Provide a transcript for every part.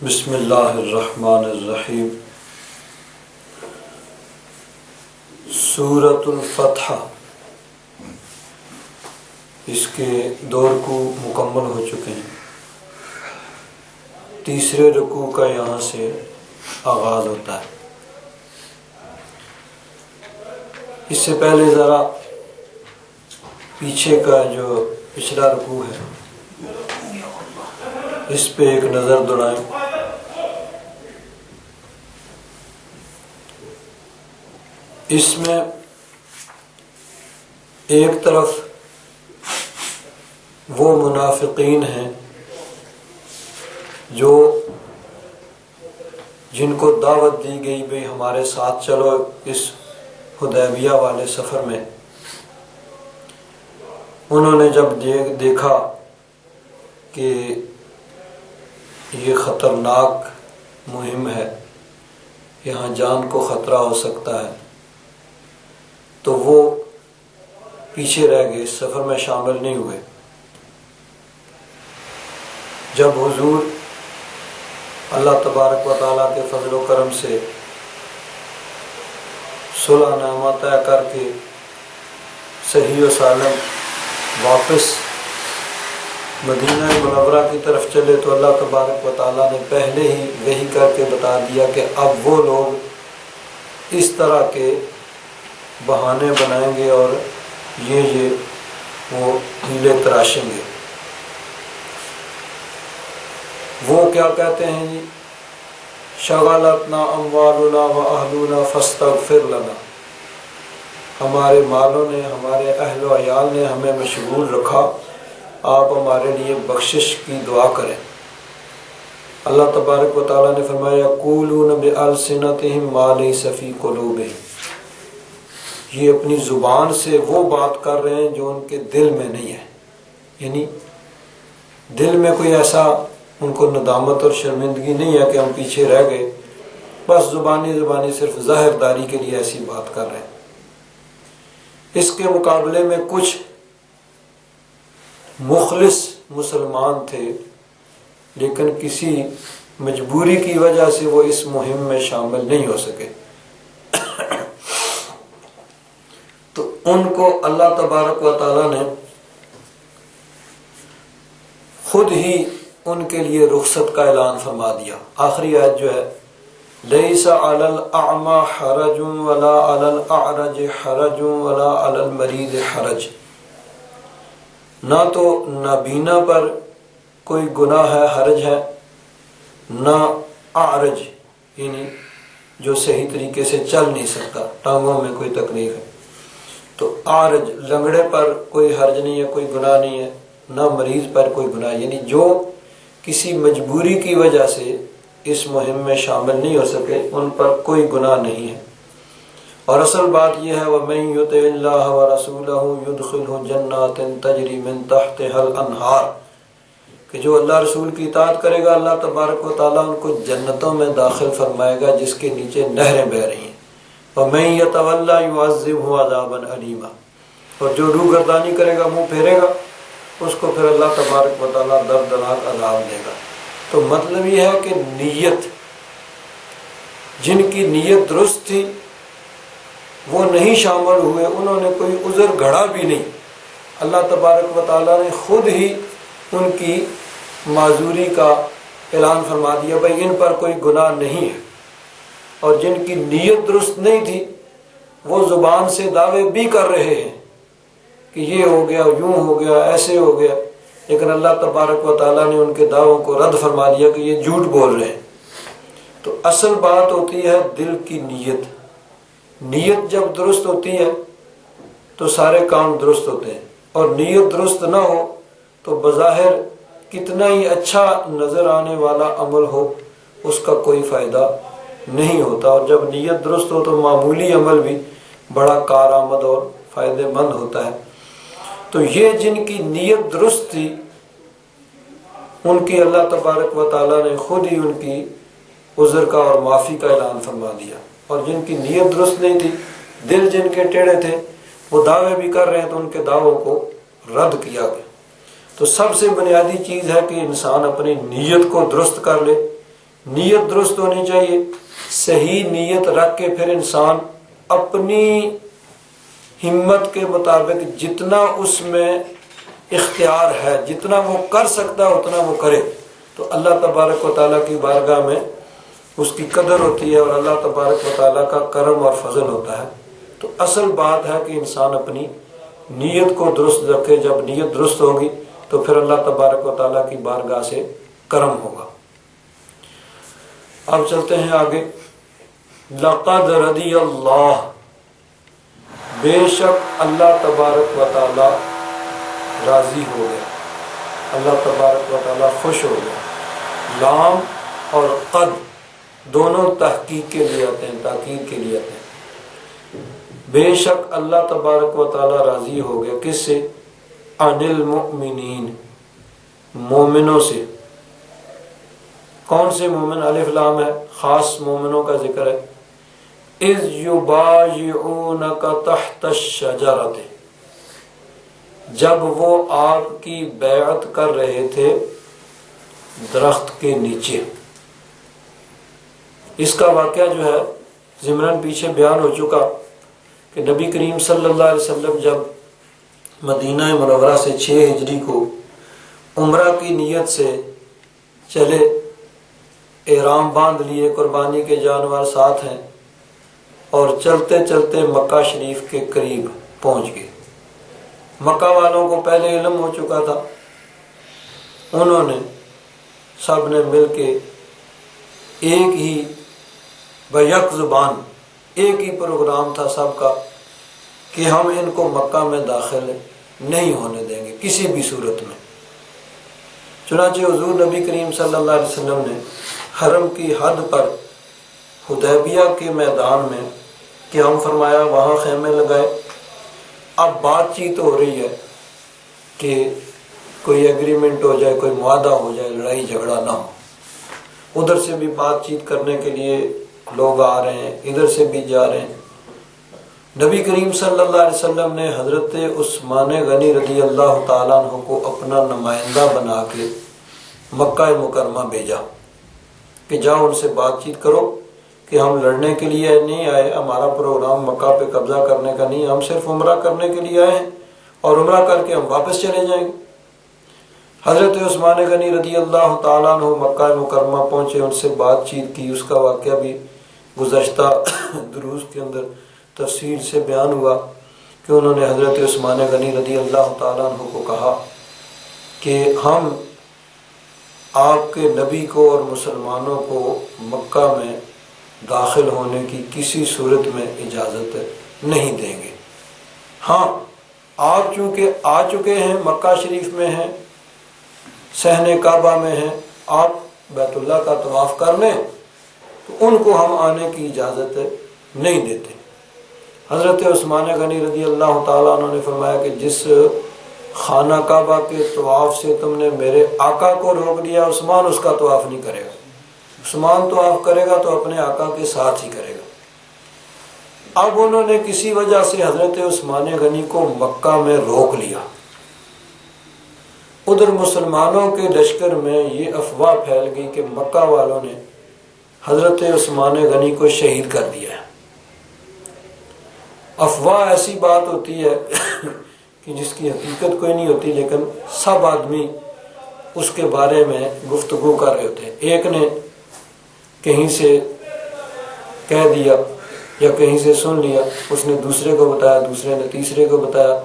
بسم اللہ الرحمن الرحیم۔ سورۃ الفتح، اس کے 2 رکوع مکمل ہو چکے ہیں۔ تیسرے رکوع کا یہاں سے آغاز ہوتا ہے۔ اس سے پہلے ذرا پیچھے کا جو پچھلا رکوع ہے اس پہ ایک نظر دوڑائیں۔ اس میں ایک طرف وہ منافقین ہیں جن کو دعوت دی گئی بھئی ہمارے ساتھ چلو اس حدیبیہ والے سفر میں۔ انہوں نے جب دیکھا کہ یہ خطرناک مہم ہے، یہاں جان کو خطرہ ہو سکتا ہے، تو وہ پیچھے رہ گئے، اس سفر میں شامل نہیں ہوئے۔ جب حضور اللہ تبارک و تعالیٰ کے فضل و کرم سے صلح نامہ طے کر کے صحیح و سالم واپس مدینہ منورہ کی طرف چلے تو اللہ تبارک و تعالیٰ نے پہلے ہی وحی کر کے بتا دیا کہ اب وہ لوگ اس طرح کے بہانے بنائیں گے اور وہ ہیلے تراشیں گے۔ وہ کیا کہتے ہیں جی؟ شغلتنا اموالنا و اہلنا فاستغفر لنا، ہمارے مالوں نے، ہمارے اہل و عیال نے ہمیں مشغول رکھا، آپ ہمارے لیے بخشش کی دعا کریں۔ اللہ تبارک و تعالیٰ نے فرمایا یقولون بألسنتہم ما لیس فی قلوبہم، یہ اپنی زبان سے وہ بات کر رہے ہیں جو ان کے دل میں نہیں ہے، یعنی دل میں کوئی ایسا ان کو ندامت اور شرمندگی نہیں ہے کہ ہم پیچھے رہ گئے، بس زبانی صرف ظاہر داری کے لیے ایسی بات کر رہے ہیں۔ اس کے مقابلے میں کچھ مخلص مسلمان تھے لیکن کسی مجبوری کی وجہ سے وہ اس مہم میں شامل نہیں ہو سکے، تو ان کو اللہ تبارک و تعالیٰ نے خود ہی ان کے لیے رخصت کا اعلان فرما دیا۔ آخری آیت جو ہے لیس علی الاعمی حرج ولا علی الاعرج حرج ولا علی المریض حرج، نہ تو نابینا پر کوئی گناہ ہے، حرج ہے، نہ اعرج یعنی جو صحیح طریقے سے چل نہیں سکتا، ٹانگوں میں کوئی تکلیف ہے، تو اعرج لنگڑے پر کوئی حرج نہیں ہے، کوئی گناہ نہیں ہے، نہ مریض پر کوئی گناہ، یعنی جو کسی مجبوری کی وجہ سے اس مہم میں شامل نہیں ہو سکے ان پر کوئی گناہ نہیں ہے۔ اور اصل بات یہ ہے وَمَن يُطِعِ اللَّهَ وَرَسُولَهُ يُدْخِلْهُ جَنَّاتٍ تَجْرِي مِن تَحْتِهَا الْأَنْهَارُ، کہ جو اللہ رسول کی اطاعت کرے گا اللہ تبارک و تعالیٰ ان کو جنتوں میں داخل فرمائے گا جس کے نیچے نہریں بہہ رہی ہیں۔ وَمَن يَتَوَلَّ يُعَذِّبْهُ عَذَابًا أَلِيمًا، اور جو روگردانی کرے گا، منہ پھیرے گا، اس کو پھر اللہ تبارک و تعالیٰ دردناک عذاب دے گا۔ تو مطلب یہ ہے کہ نیت، جن کی نیت درست تھی وہ نہیں شامل ہوئے، انہوں نے کوئی عذر گھڑا بھی نہیں، اللہ تبارک و تعالیٰ نے خود ہی ان کی معذوری کا اعلان فرما دیا بھائی ان پر کوئی گناہ نہیں ہے۔ اور جن کی نیت درست نہیں تھی وہ زبان سے دعوے بھی کر رہے ہیں کہ یہ ہو گیا، یوں ہو گیا، ایسے ہو گیا، لیکن اللہ تبارک و تعالیٰ نے ان کے دعووں کو رد فرما دیا کہ یہ جھوٹ بول رہے ہیں۔ تو اصل بات ہوتی ہے دل کی نیت، نیت جب درست ہوتی ہے تو سارے کام درست ہوتے ہیں، اور نیت درست نہ ہو تو بظاہر کتنا ہی اچھا نظر آنے والا عمل ہو اس کا کوئی فائدہ نہیں ہوتا، اور جب نیت درست ہو تو معمولی عمل بھی بڑا کارآمد اور فائدہ مند ہوتا ہے۔ تو یہ جن کی نیت درست تھی ان کی اللہ تبارک و تعالیٰ نے خود ہی ان کی عذر کا اور معافی کا اعلان فرما دیا، اور جن کی نیت درست نہیں تھی، دل جن کے ٹیڑھے تھے، وہ دعوے بھی کر رہے ہیں تو ان کے دعووں کو رد کیا گیا۔ تو سب سے بنیادی چیز ہے کہ انسان اپنی نیت کو درست کر لے نیت درست ہونی چاہیے، صحیح نیت رکھ کے پھر انسان اپنی ہمت کے مطابق جتنا اس میں اختیار ہے، جتنا وہ کر سکتا ہے اتنا وہ کرے، تو اللہ تبارک و تعالیٰ کی بارگاہ میں اس کی قدر ہوتی ہے اور اللہ تبارک و تعالیٰ کا کرم اور فضل ہوتا ہے۔ تو اصل بات ہے کہ انسان اپنی نیت کو درست رکھے، جب نیت درست ہوگی تو پھر اللہ تبارک و تعالیٰ کی بارگاہ سے کرم ہوگا۔ اب چلتے ہیں آگے۔ لقد رضی اللہ، بے شک اللہ تبارک و تعالیٰ راضی ہو گیا، اللہ تبارک و تعالیٰ خوش ہو گیا۔ لام اور قد دونوں تحقیق کے لیے آتے ہیں، تاکید کے لیے آتے ہیں۔ بے شک اللہ تبارک و تعالیٰ راضی ہو گیا، کس سے؟ عن المؤمنین، مومنوں سے۔ کون سے مومن؟ الف لام ہے، خاص مومنوں کا ذکر ہے۔ اذ یبایعونک تحت الشجرۃ، جب وہ آپ کی بیعت کر رہے تھے درخت کے نیچے۔ اس کا واقعہ جو ہے ضمناً پیچھے بیان ہو چکا کہ نبی کریم صلی اللہ علیہ وسلم جب مدینہ منورہ سے 6 ہجری کو عمرہ کی نیت سے چلے، احرام باندھ لیے، قربانی کے جانور ساتھ ہیں، اور چلتے چلتے مکہ شریف کے قریب پہنچ گئے۔ مکہ والوں کو پہلے علم ہو چکا تھا، انہوں نے سب نے مل کے ایک ہی بیک زبان، ایک ہی پروگرام تھا سب کا کہ ہم ان کو مکہ میں داخل نہیں ہونے دیں گے کسی بھی صورت میں۔ چنانچہ حضور نبی کریم صلی اللہ علیہ وسلم نے حرم کی حد پر حدیبیہ کے میدان میں قیام فرمایا، وہاں خیمے لگائے۔ اب بات چیت ہو رہی ہے کہ کوئی ایگریمنٹ ہو جائے، کوئی معاہدہ ہو جائے، لڑائی جھگڑا نہ ہو۔ ادھر سے بھی بات چیت کرنے کے لیے لوگ آ رہے ہیں، ادھر سے بھی جا رہے ہیں۔ نبی کریم صلی اللہ علیہ وسلم نے حضرت عثمان غنی رضی اللہ تعالیٰ عنہ کو اپنا نمائندہ بنا کے مکہ مکرمہ بھیجا کہ جاؤ ان سے بات چیت کرو کہ ہم لڑنے کے لیے نہیں آئے، ہمارا پروگرام مکہ پہ قبضہ کرنے کا نہیں، ہم صرف عمرہ کرنے کے لیے آئے ہیں اور عمرہ کر کے ہم واپس چلے جائیں گے۔ حضرت عثمان غنی رضی اللہ تعالیٰ عنہ مکہ مکرمہ پہنچے، ان سے بات چیت کی۔ اس کا واقعہ بھی گزشتہ دروس کے اندر تفصیل سے بیان ہوا کہ انہوں نے حضرت عثمان غنی رضی اللہ تعالیٰ عنہ کو کہا کہ ہم آپ کے نبی کو اور مسلمانوں کو مکہ میں داخل ہونے کی کسی صورت میں اجازت نہیں دیں گے۔ ہاں، آپ چونکہ آ چکے ہیں، مکہ شریف میں ہیں، صحن کعبہ میں ہیں، آپ بیت اللہ کا طواف کر لیں تو ان کو ہم آنے کی اجازت نہیں دیتے۔ حضرت عثمان غنی رضی اللہ تعالیٰ عنہ نے فرمایا کہ جس خانہ کعبہ کے طواف سے تم نے میرے آقا کو روک دیا، عثمان اس کا طواف نہیں کرے گا۔ عثمان طواف کرے گا تو اپنے آقا کے ساتھ ہی کرے گا۔ اب انہوں نے کسی وجہ سے حضرت عثمان غنی کو مکہ میں روک لیا۔ ادھر مسلمانوں کے لشکر میں یہ افواہ پھیل گئی کہ مکہ والوں نے حضرت عثمان غنی کو شہید کر دیا ہے۔ افواہ ایسی بات ہوتی ہے کہ جس کی حقیقت کوئی نہیں ہوتی، لیکن سب آدمی اس کے بارے میں گفتگو کر رہے ہوتے ہیں۔ ایک نے کہیں سے کہہ دیا یا کہیں سے سن لیا، اس نے دوسرے کو بتایا، دوسرے نے تیسرے کو بتایا،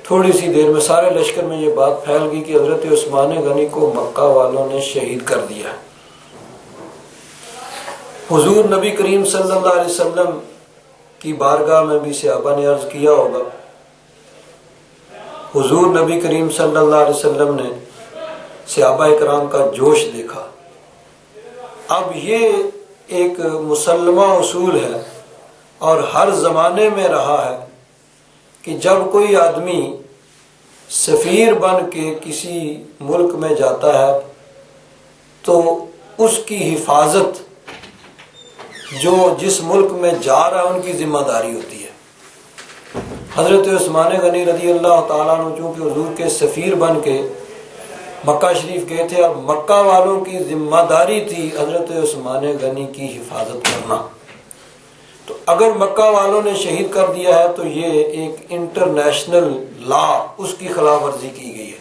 تھوڑی سی دیر میں سارے لشکر میں یہ بات پھیل گئی کہ حضرت عثمان غنی کو مکہ والوں نے شہید کر دیا۔ حضور نبی کریم صلی اللہ علیہ وسلم کی بارگاہ میں بھی صحابہ نے عرض کیا ہوگا، حضور نبی کریم صلی اللہ علیہ وسلم نے صحابہ اکرام کا جوش دیکھا۔ اب یہ ایک مسلمہ اصول ہے اور ہر زمانے میں رہا ہے کہ جب کوئی آدمی سفیر بن کے کسی ملک میں جاتا ہے تو اس کی حفاظت جو جس ملک میں جا رہا ہے ان کی ذمہ داری ہوتی ہے۔ حضرت عثمان غنی رضی اللہ تعالیٰ عنہ چونکہ حضور کے سفیر بن کے مکہ شریف گئے تھے، اور مکہ والوں کی ذمہ داری تھی حضرت عثمان غنی کی حفاظت کرنا۔ تو اگر مکہ والوں نے شہید کر دیا ہے تو یہ ایک انٹرنیشنل لا، اس کی خلاف ورزی کی گئی ہے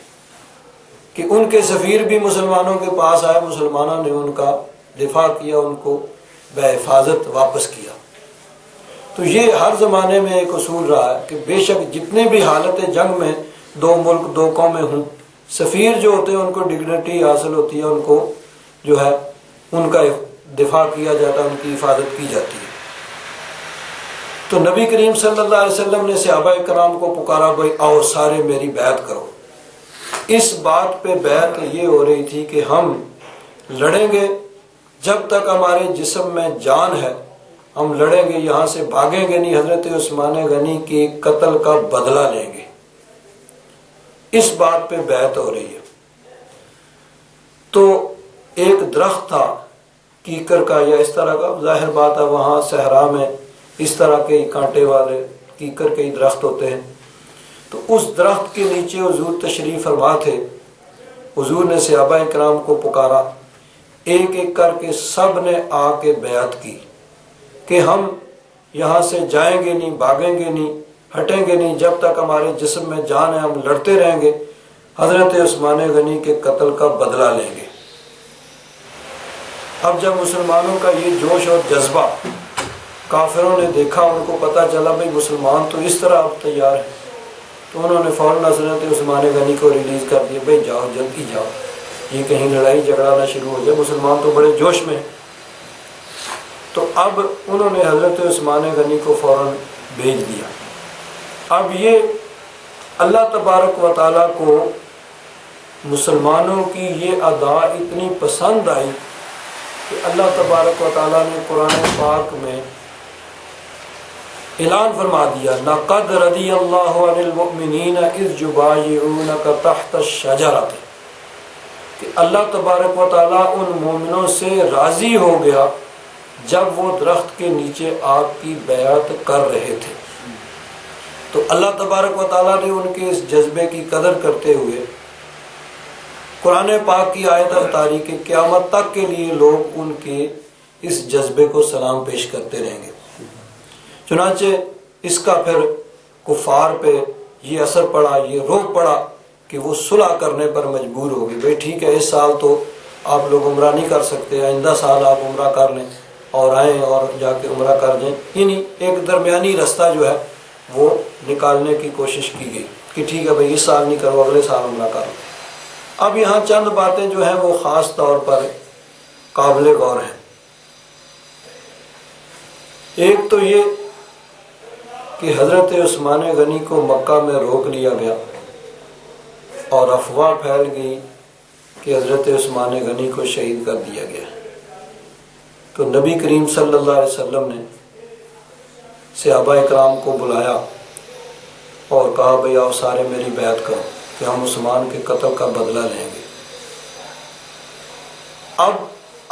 کہ ان کے سفیر بھی مسلمانوں کے پاس آئے، مسلمانوں نے ان کا دفاع کیا، ان کو بحفاظت واپس کیا۔ تو یہ ہر زمانے میں ایک اصول رہا ہے کہ بے شک جتنے بھی حالت جنگ میں دو ملک دو قومیں ہوں، سفیر جو ہوتے ہیں ان کو ڈگنیٹی حاصل ہوتی ہے، ان کو جو ہے ان کا دفاع کیا جاتا ہے، ان کی حفاظت کی جاتی ہے۔ تو نبی کریم صلی اللہ علیہ وسلم نے صحابہ کرام کو پکارا، بھائی آؤ سارے میری بیعت کرو۔ اس بات پہ بیعت یہ ہو رہی تھی کہ ہم لڑیں گے جب تک ہمارے جسم میں جان ہے، ہم لڑیں گے، یہاں سے بھاگیں گے نہیں، حضرت عثمان غنی کے قتل کا بدلہ لیں گے۔ اس بات پہ بیعت ہو رہی ہے۔ تو ایک درخت تھا کیکر کا یا اس طرح کا، ظاہر بات ہے وہاں صحرا میں اس طرح کے کانٹے والے کیکر کے درخت ہوتے ہیں۔ تو اس درخت کے نیچے حضور تشریف فرما تھے۔ حضور نے صحابہ کرام کو پکارا، ایک ایک کر کے سب نے آ کے بیعت کی کہ ہم یہاں سے جائیں گے نہیں، بھاگیں گے نہیں، ہٹیں گے نہیں، جب تک ہمارے جسم میں جان ہے ہم لڑتے رہیں گے، حضرت عثمان غنی کے قتل کا بدلہ لیں گے۔ اب جب مسلمانوں کا یہ جوش اور جذبہ کافروں نے دیکھا، ان کو پتہ چلا بھئی مسلمان تو اس طرح اب تیار ہیں، تو انہوں نے فوراً حضرت عثمان غنی کو ریلیز کر دیا، بھئی جاؤ جلدی جاؤ، یہ کہیں لڑائی جھگڑا نہ شروع ہو جائے، مسلمان تو بڑے جوش میں ہیں۔ تو اب انہوں نے حضرت عثمان غنی کو فوراً بھیج دیا۔ اب یہ اللہ تبارک و تعالیٰ کو مسلمانوں کی یہ ادا اتنی پسند آئی کہ اللہ تبارک و تعالیٰ نے قرآن پاک میں اعلان فرما دیا، لَقَدْ رَضِيَ اللَّهُ عَنِ الْمُؤْمِنِينَ إِذْ يُبَايِعُونَكَ تَحْتَ الشَّجَرَةِ، کہ اللہ تبارک و تعالیٰ ان مومنوں سے راضی ہو گیا جب وہ درخت کے نیچے آپ کی بیعت کر رہے تھے۔ تو اللہ تبارک و تعالیٰ نے ان کے اس جذبے کی قدر کرتے ہوئے قرآن پاک کی آیت اتاری کہ قیامت تک کے لیے لوگ ان کے اس جذبے کو سلام پیش کرتے رہیں گے۔ چنانچہ اس کا پھر کفار پہ یہ اثر پڑا، یہ روک پڑا کہ وہ صلح کرنے پر مجبور ہو گئے، بھئی ٹھیک ہے اس سال تو آپ لوگ عمرہ نہیں کر سکتے، آئندہ سال آپ عمرہ کر لیں اور آئیں اور جا کے عمرہ کر جائیں، یعنی ایک درمیانی رستہ جو ہے وہ نکالنے کی کوشش کی گئی کہ ٹھیک ہے بھئی اس سال نہیں کرو، اگلے سال عمرہ کرو۔ اب یہاں چند باتیں جو ہیں وہ خاص طور پر قابل غور ہیں۔ ایک تو یہ کہ حضرت عثمان غنی کو مکہ میں روک لیا گیا اور افواہ پھیل گئی کہ حضرت عثمان غنی کو شہید کر دیا گیا۔ تو نبی کریم صلی اللہ علیہ وسلم نے صحابہ اکرام کو بلایا اور کہا بھئی آؤ سارے میری بیعت کرو کہ ہم عثمان کے قتل کا بدلہ لیں گے۔ اب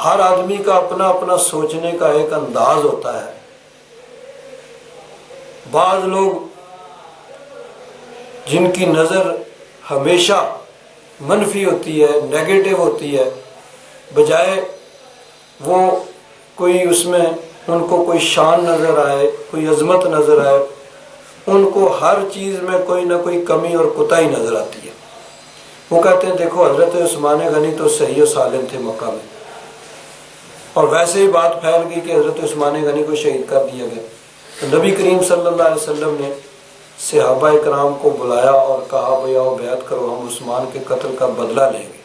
ہر آدمی کا اپنا اپنا سوچنے کا ایک انداز ہوتا ہے۔ بعض لوگ جن کی نظر ہمیشہ منفی ہوتی ہے، نیگیٹو ہوتی ہے، بجائے وہ کوئی اس میں ان کو کوئی شان نظر آئے، کوئی عظمت نظر آئے، ان کو ہر چیز میں کوئی نہ کوئی کمی اور کوتاہی نظر آتی ہے۔ وہ کہتے ہیں دیکھو حضرت عثمان غنی تو صحیح و سالم تھے مکہ میں، اور ویسے ہی بات پھیل گئی کہ حضرت عثمان غنی کو شہید کر دیا گیا۔ تو نبی کریم صلی اللہ علیہ وسلم نے صحابہ اکرام کو بلایا اور کہا بھئی آؤ بیعت کرو، ہم عثمان کے قتل کا بدلہ لیں گے۔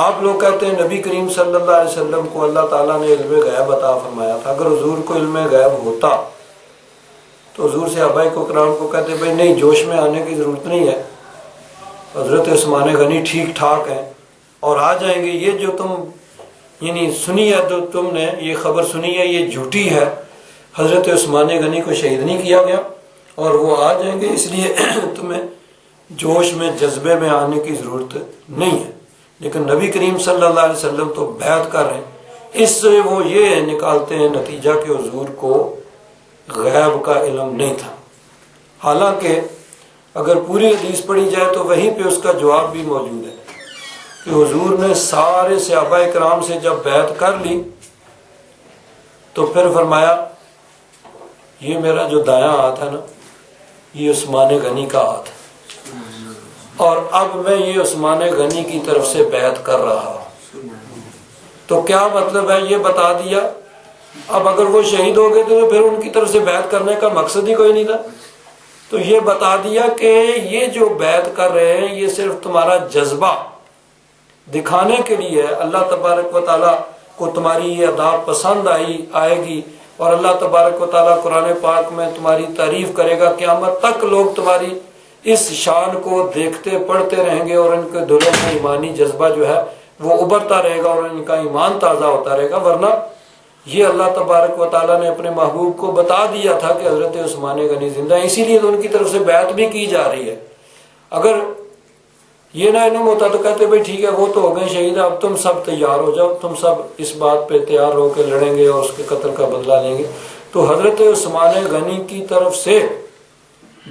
آپ لوگ کہتے ہیں نبی کریم صلی اللہ علیہ وسلم کو اللہ تعالیٰ نے علم غیب عطا فرمایا تھا، اگر حضور کو علم غیب ہوتا تو حضور صحابہ اکرام کو کہتے بھئی نہیں، جوش میں آنے کی ضرورت نہیں ہے، حضرت عثمان غنی ٹھیک ٹھاک ہیں اور آ جائیں گے، یہ جو تم یعنی سنی ہے، جو تم نے یہ خبر سنی ہے یہ جھوٹی ہے، حضرت عثمان غنی کو شہید نہیں کیا گیا اور وہ آ جائیں گے، اس لیے تمہیں جوش میں جذبے میں آنے کی ضرورت نہیں ہے۔ لیکن نبی کریم صلی اللہ علیہ وسلم تو بیعت کر رہے ہیں، اس سے وہ یہ نکالتے ہیں نتیجہ کہ حضور کو غیب کا علم نہیں تھا۔ حالانکہ اگر پوری حدیث پڑھی جائے تو وہیں پہ اس کا جواب بھی موجود ہے کہ حضور نے سارے صحابہ کرام سے جب بیعت کر لی تو پھر فرمایا یہ میرا جو دایاں ہاتھ ہے نا یہ عثمان غنی کا ہاتھ ہے، اور اب میں یہ عثمان غنی کی طرف سے بیعت کر رہا ہوں۔ تو کیا مطلب ہے؟ یہ بتا دیا اب اگر وہ شہید ہو گئے تو پھر ان کی طرف سے بیعت کرنے کا مقصد ہی کوئی نہیں تھا۔ تو یہ بتا دیا کہ یہ جو بیعت کر رہے ہیں یہ صرف تمہارا جذبہ دکھانے کے لیے ہے، اللہ تبارک و تعالیٰ کو تمہاری یہ ادا پسند آئے گی، اور اللہ تبارک و تعالیٰ قرآن پاک میں تمہاری تعریف کرے گا، قیامت تک لوگ تمہاری اس شان کو دیکھتے پڑھتے رہیں گے، اور ان کے دلوں میں ایمانی جذبہ جو ہے وہ ابھرتا رہے گا اور ان کا ایمان تازہ ہوتا رہے گا۔ ورنہ یہ اللہ تبارک و تعالیٰ نے اپنے محبوب کو بتا دیا تھا کہ حضرت عثمان غنی زندہ ہیں، اسی لیے تو ان کی طرف سے بیعت بھی کی جا رہی ہے۔ اگر یہ نہ علم ہوتا تو کہتے بھائی ٹھیک ہے وہ تو ہو گئے شہید، اب تم سب تیار ہو جاؤ، تم سب اس بات پہ تیار ہو کے لڑیں گے اور اس کے قتل کا بدلہ لیں گے۔ تو حضرت عثمان غنی کی طرف سے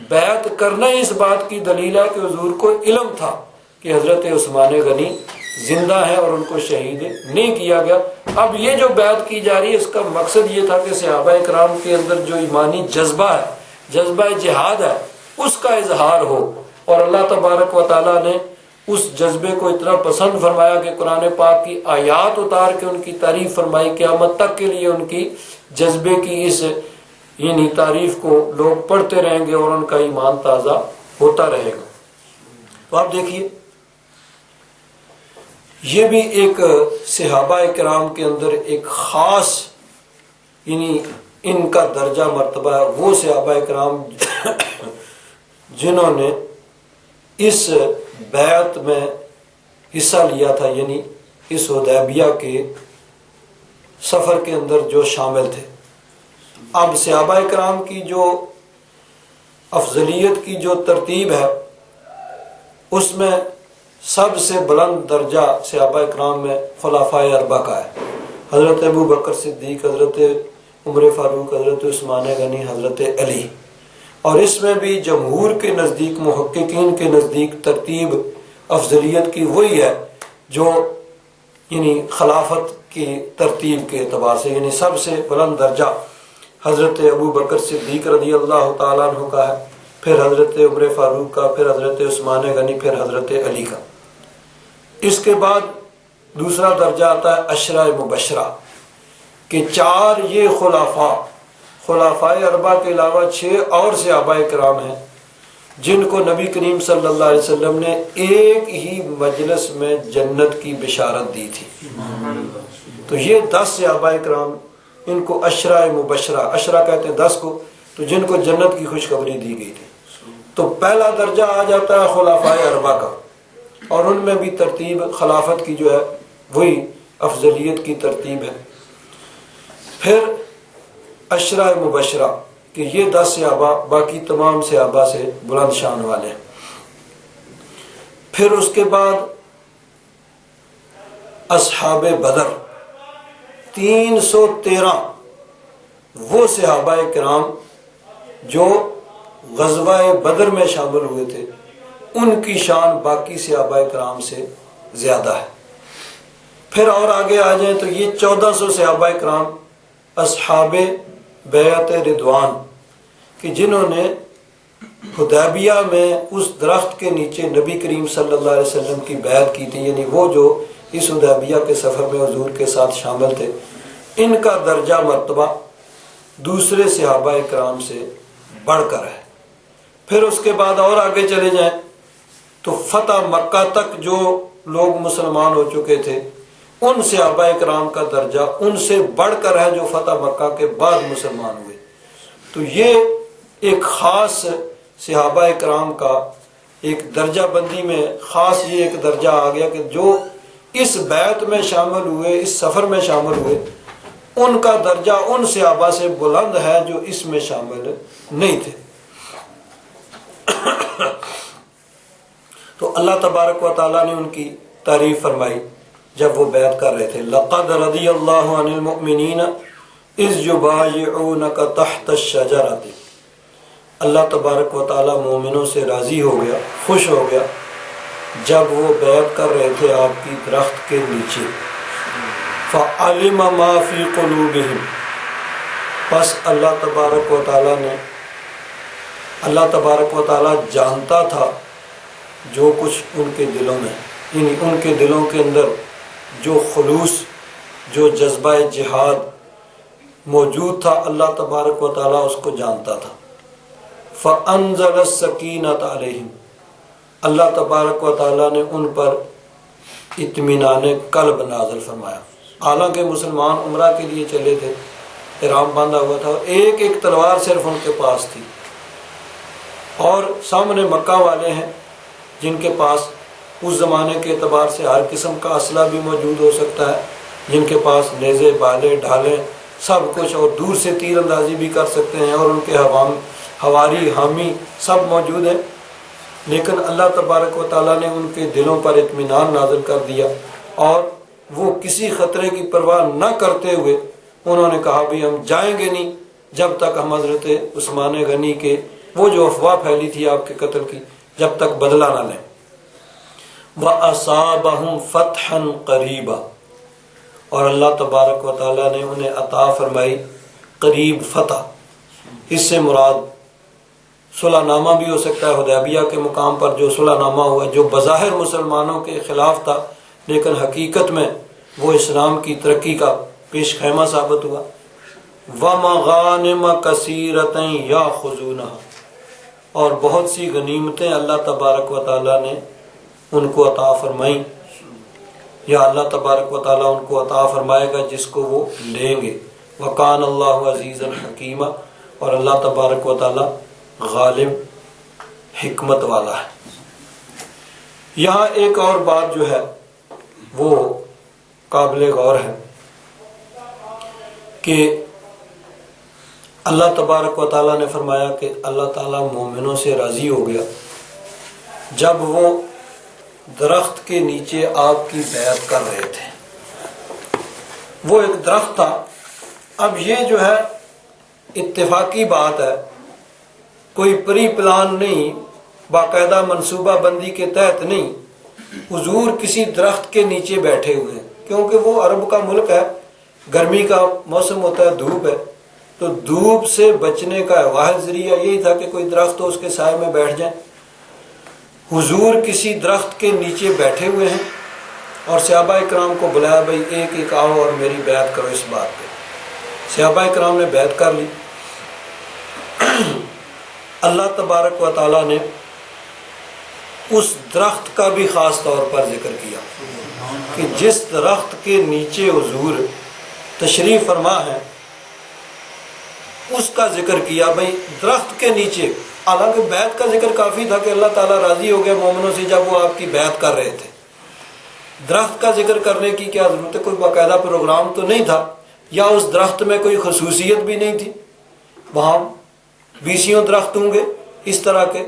بیعت کرنا اس بات کی دلیل ہے کہ حضور کو علم تھا کہ حضرت عثمان غنی زندہ ہے اور ان کو شہید نہیں کیا گیا۔ اب یہ جو بیعت کی جا رہی ہے اس کا مقصد یہ تھا کہ صحابہ کرام کے اندر جو ایمانی جذبہ ہے، جذبہ جہاد ہے، اس کا اظہار ہو، اور اللہ تبارک و تعالیٰ نے اس جذبے کو اتنا پسند فرمایا کہ قرآن پاک کی آیات اتار کے ان کی تعریف فرمائی، قیامت تک کے لیے ان کی جذبے کی اس یعنی تعریف کو لوگ پڑھتے رہیں گے اور ان کا ایمان تازہ ہوتا رہے گا۔ تو آپ دیکھیے یہ بھی ایک صحابہ کرام کے اندر ایک خاص یعنی ان کا درجہ مرتبہ ہے، وہ صحابہ کرام جنہوں نے اس بیعت میں حصہ لیا تھا، یعنی اس حدیبیہ کے سفر کے اندر جو شامل تھے۔ اب صحابہ کرام کی جو افضلیت کی جو ترتیب ہے اس میں سب سے بلند درجہ صحابہ کرام میں خلفائے اربعہ کا ہے، حضرت ابو بکر صدیق، حضرت عمر فاروق، حضرت عثمان غنی، حضرت علی۔ اور اس میں بھی جمہور کے نزدیک، محققین کے نزدیک ترتیب افضلیت کی وہی ہے جو یعنی خلافت کی ترتیب کے اعتبار سے، یعنی سب سے بلند درجہ حضرت ابو بکر صدیق رضی اللہ تعالیٰ عنہ کا ہے، پھر حضرت عمر فاروق کا، پھر حضرت عثمان غنی، پھر حضرت علی کا۔ اس کے بعد دوسرا درجہ آتا ہے عشرہ مبشرہ، کہ چار یہ خلفائے اربعہ کے علاوہ 6 اور صحابہ کرام ہیں جن کو نبی کریم صلی اللہ علیہ وسلم نے ایک ہی مجلس میں جنت کی بشارت دی تھی۔ تو یہ 10 صحابہ کرام، ان کو عشرہ مبشرہ، عشرہ کہتے ہیں 10 کو، تو جن کو جنت کی خوشخبری دی گئی تھی۔ تو پہلا درجہ آ جاتا ہے خلفائے اربعہ کا، اور ان میں بھی ترتیب خلافت کی جو ہے وہی افضلیت کی ترتیب ہے۔ پھر عشرہ مبشرہ کہ یہ 10 صحابہ باقی تمام صحابہ سے بلند شان والے ہیں۔ پھر اس کے بعد اصحاب بدر 313 وہ صحابہ کرام جو غزوہ بدر میں شامل ہوئے تھے، ان کی شان باقی صحابہ کرام سے زیادہ ہے۔ پھر اور آگے آ جائیں تو یہ 1400 صحابہ کرام اصحاب بیعت رضوان کہ جنہوں نے حدیبیہ میں اس درخت کے نیچے نبی کریم صلی اللہ علیہ وسلم کی بیعت کی تھی، یعنی وہ جو اس حدیبیہ کے سفر میں حضور کے ساتھ شامل تھے، ان کا درجہ مرتبہ دوسرے صحابہ کرام سے بڑھ کر ہے۔ پھر اس کے بعد اور آگے چلے جائیں تو فتح مکہ تک جو لوگ مسلمان ہو چکے تھے ان صحابہ کرام کا درجہ ان سے بڑھ کر ہے جو فتح مکہ کے بعد مسلمان ہوئے۔ تو یہ ایک خاص صحابہ کرام کا ایک درجہ بندی میں خاص یہ ایک درجہ آ گیا کہ جو اس بیعت میں شامل ہوئے، اس سفر میں شامل ہوئے، ان کا درجہ ان صحابہ سے بلند ہے جو اس میں شامل نہیں تھے۔ تو اللہ تبارک و تعالیٰ نے ان کی تعریف فرمائی جب وہ بیعت کر رہے تھے، لَقَدْ رَضِيَ اللَّهُ عَنِ الْمُؤْمِنِينَ إِذْ يُبَايِعُونَكَ تَحْتَ الشَّجَرَةِ اللہ تبارک و تعالیٰ مومنوں سے راضی ہو گیا، خوش ہو گیا جب وہ بیعت کر رہے تھے آپ کی درخت کے نیچے۔ فَعَلِمَ مَا فِي قُلُوبِهِمْ، پس اللہ تبارک و تعالیٰ جانتا تھا جو کچھ ان کے دلوں میں، یعنی ان کے دلوں کے اندر جو خلوص، جو جذبہ جہاد موجود تھا، اللہ تبارک و تعالیٰ اس کو جانتا تھا۔ فَأَنزَلَ السَّكِينَةَ عَلَيْهِمْ، اللہ تبارک و تعالیٰ نے ان پر اطمینان قلب نازل فرمایا۔ حالانکہ مسلمان عمرہ کے لیے چلے تھے، احرام باندھا ہوا تھا، اور ایک ایک تلوار صرف ان کے پاس تھی، اور سامنے مکہ والے ہیں جن کے پاس اس زمانے کے اعتبار سے ہر قسم کا اسلحہ بھی موجود ہو سکتا ہے، جن کے پاس نیزے، بالے، ڈھالیں، سب کچھ، اور دور سے تیر اندازی بھی کر سکتے ہیں، اور ان کے ہواری، حامی سب موجود ہیں۔ لیکن اللہ تبارک و تعالیٰ نے ان کے دلوں پر اطمینان نازل کر دیا، اور وہ کسی خطرے کی پرواہ نہ کرتے ہوئے انہوں نے کہا بھی ہم جائیں گے نہیں جب تک ہم حضرت عثمان غنی کے وہ جو افواہ پھیلی تھی آپ کے قتل کی، جب تک بدلہ نہ لیں۔ وَأَصَابَهُمْ فَتْحًا قَرِيبًا، اور اللہ تبارک و تعالیٰ نے انہیں عطا فرمائی قریب فتح۔ اس سے مراد صلح نامہ بھی ہو سکتا ہے، حدیبیہ کے مقام پر جو صلح نامہ ہوا، جو بظاہر مسلمانوں کے خلاف تھا لیکن حقیقت میں وہ اسلام کی ترقی کا پیش خیمہ ثابت ہوا۔ وَمَغَانِمَ كَثِيرَةً يَأْخُذُونَهَا، اور بہت سی غنیمتیں اللہ تبارک و تعالیٰ نے ان کو عطا فرمائیں، یا اللہ تبارک و تعالیٰ ان کو عطا فرمائے گا جس کو وہ لیں گے۔ وَكَانَ اللَّهُ عَزِيزًا حَكِيمًا، اور اللہ تبارک و تعالیٰ غالب حکمت والا ہے۔ یہاں ایک اور بات جو ہے وہ قابل غور ہے کہ اللہ تبارک و تعالیٰ نے فرمایا کہ اللہ تعالیٰ مومنوں سے راضی ہو گیا جب وہ درخت کے نیچے آپ کی بیعت کر رہے تھے۔ وہ ایک درخت تھا، اب یہ جو ہے اتفاقی بات ہے، کوئی پری پلان نہیں، باقاعدہ منصوبہ بندی کے تحت نہیں، حضور کسی درخت کے نیچے بیٹھے ہوئے ہیں، کیونکہ وہ عرب کا ملک ہے، گرمی کا موسم ہوتا ہے، دھوپ ہے، تو دھوپ سے بچنے کا واحد ذریعہ یہی تھا کہ کوئی درخت ہو اس کے سائے میں بیٹھ جائیں۔ حضور کسی درخت کے نیچے بیٹھے ہوئے ہیں، اور صحابہ اکرام کو بلایا، بھائی ایک ایک آؤ اور میری بیعت کرو اس بات پہ۔ صحابہ اکرام نے بیعت کر لی۔ اللہ تبارک و تعالیٰ نے اس درخت کا بھی خاص طور پر ذکر کیا کہ جس درخت کے نیچے حضور تشریف فرما ہے اس کا ذکر کیا، بھائی درخت کے نیچے۔ حالانکہ بیعت کا ذکر کافی تھا کہ اللہ تعالیٰ راضی ہو گیا مومنوں سے جب وہ آپ کی بیعت کر رہے تھے، درخت کا ذکر کرنے کی کیا ضرورت ہے؟ کوئی باقاعدہ پروگرام تو نہیں تھا، یا اس درخت میں کوئی خصوصیت بھی نہیں تھی، وہاں 20 درخت ہوں گے اس طرح کے،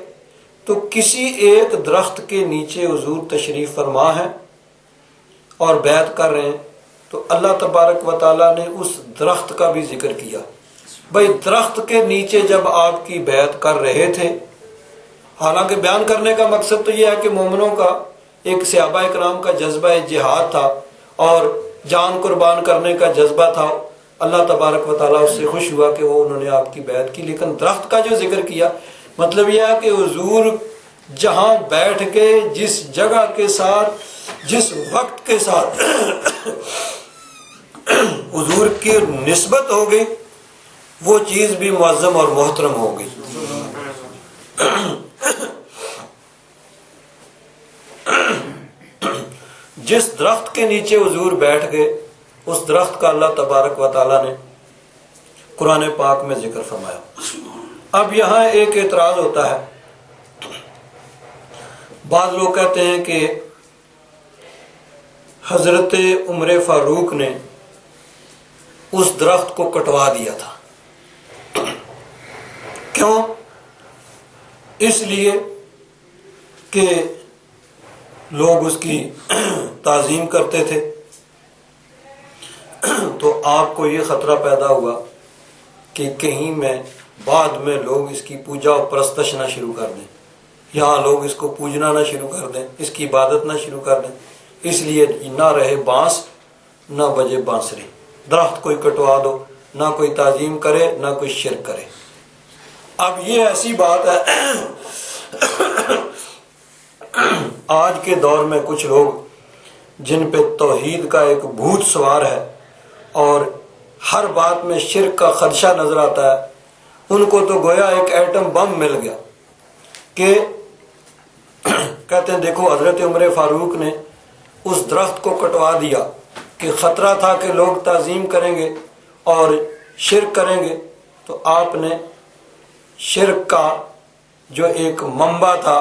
تو کسی ایک درخت کے نیچے حضور تشریف فرما ہے اور بیعت کر رہے ہیں، تو اللہ تبارک و تعالیٰ نے اس درخت کا بھی ذکر کیا۔ بھائی درخت کے نیچے جب آپ کی بیعت کر رہے تھے، حالانکہ بیان کرنے کا مقصد تو یہ ہے کہ مومنوں کا ایک صحابہ اکرام کا جذبہ جہاد تھا اور جان قربان کرنے کا جذبہ تھا، اللہ تبارک و تعالیٰ اس سے خوش ہوا کہ وہ انہوں نے آپ کی بیعت کی۔ لیکن درخت کا جو ذکر کیا، مطلب یہ ہے کہ حضور جہاں بیٹھ کے جس جگہ کے ساتھ، جس وقت کے ساتھ حضور کی نسبت ہو گئی، وہ چیز بھی معظم اور محترم ہو گئی۔ جس درخت کے نیچے حضور بیٹھ گئے، اس درخت کا اللہ تبارک و تعالیٰ نے قرآن پاک میں ذکر فرمایا۔ اب یہاں ایک اعتراض ہوتا ہے، بعض لوگ کہتے ہیں کہ حضرت عمر فاروق نے اس درخت کو کٹوا دیا تھا۔ کیوں؟ اس لیے کہ لوگ اس کی تعظیم کرتے تھے، تو آپ کو یہ خطرہ پیدا ہوا کہ کہیں میں بعد میں لوگ اس کی پوجا و پرستش نہ شروع کر دیں، یہاں لوگ اس کو پوجنا نہ شروع کر دیں، اس کی عبادت نہ شروع کر دیں، اس لیے نہ رہے بانس نہ بجے بانسری، درخت کوئی کٹوا دو، نہ کوئی تعظیم کرے نہ کوئی شرک کرے۔ اب یہ ایسی بات ہے آج کے دور میں کچھ لوگ جن پہ توحید کا ایک بھوت سوار ہے اور ہر بات میں شرک کا خدشہ نظر آتا ہے، ان کو تو گویا ایک ایٹم بم مل گیا کہ کہتے ہیں دیکھو حضرت عمر فاروق نے اس درخت کو کٹوا دیا کہ خطرہ تھا کہ لوگ تعظیم کریں گے اور شرک کریں گے، تو آپ نے شرک کا جو ایک منبع تھا،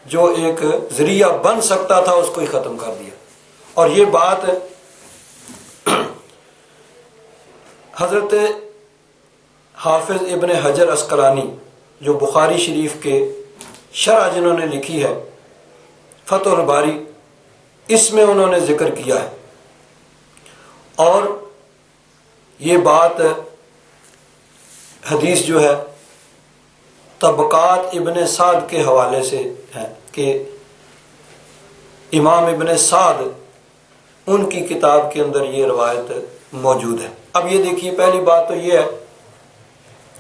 جو ایک ذریعہ بن سکتا تھا، اس کو ہی ختم کر دیا۔ اور یہ بات حضرت حافظ ابن حجر عسقلانی جو بخاری شریف کے شرح جنہوں نے لکھی ہے فتح الباری، اس میں انہوں نے ذکر کیا ہے، اور یہ بات حدیث جو ہے طبقات ابن سعد کے حوالے سے ہے کہ امام ابن سعد ان کی کتاب کے اندر یہ روایت موجود ہے۔ اب یہ دیکھیے، پہلی بات تو یہ ہے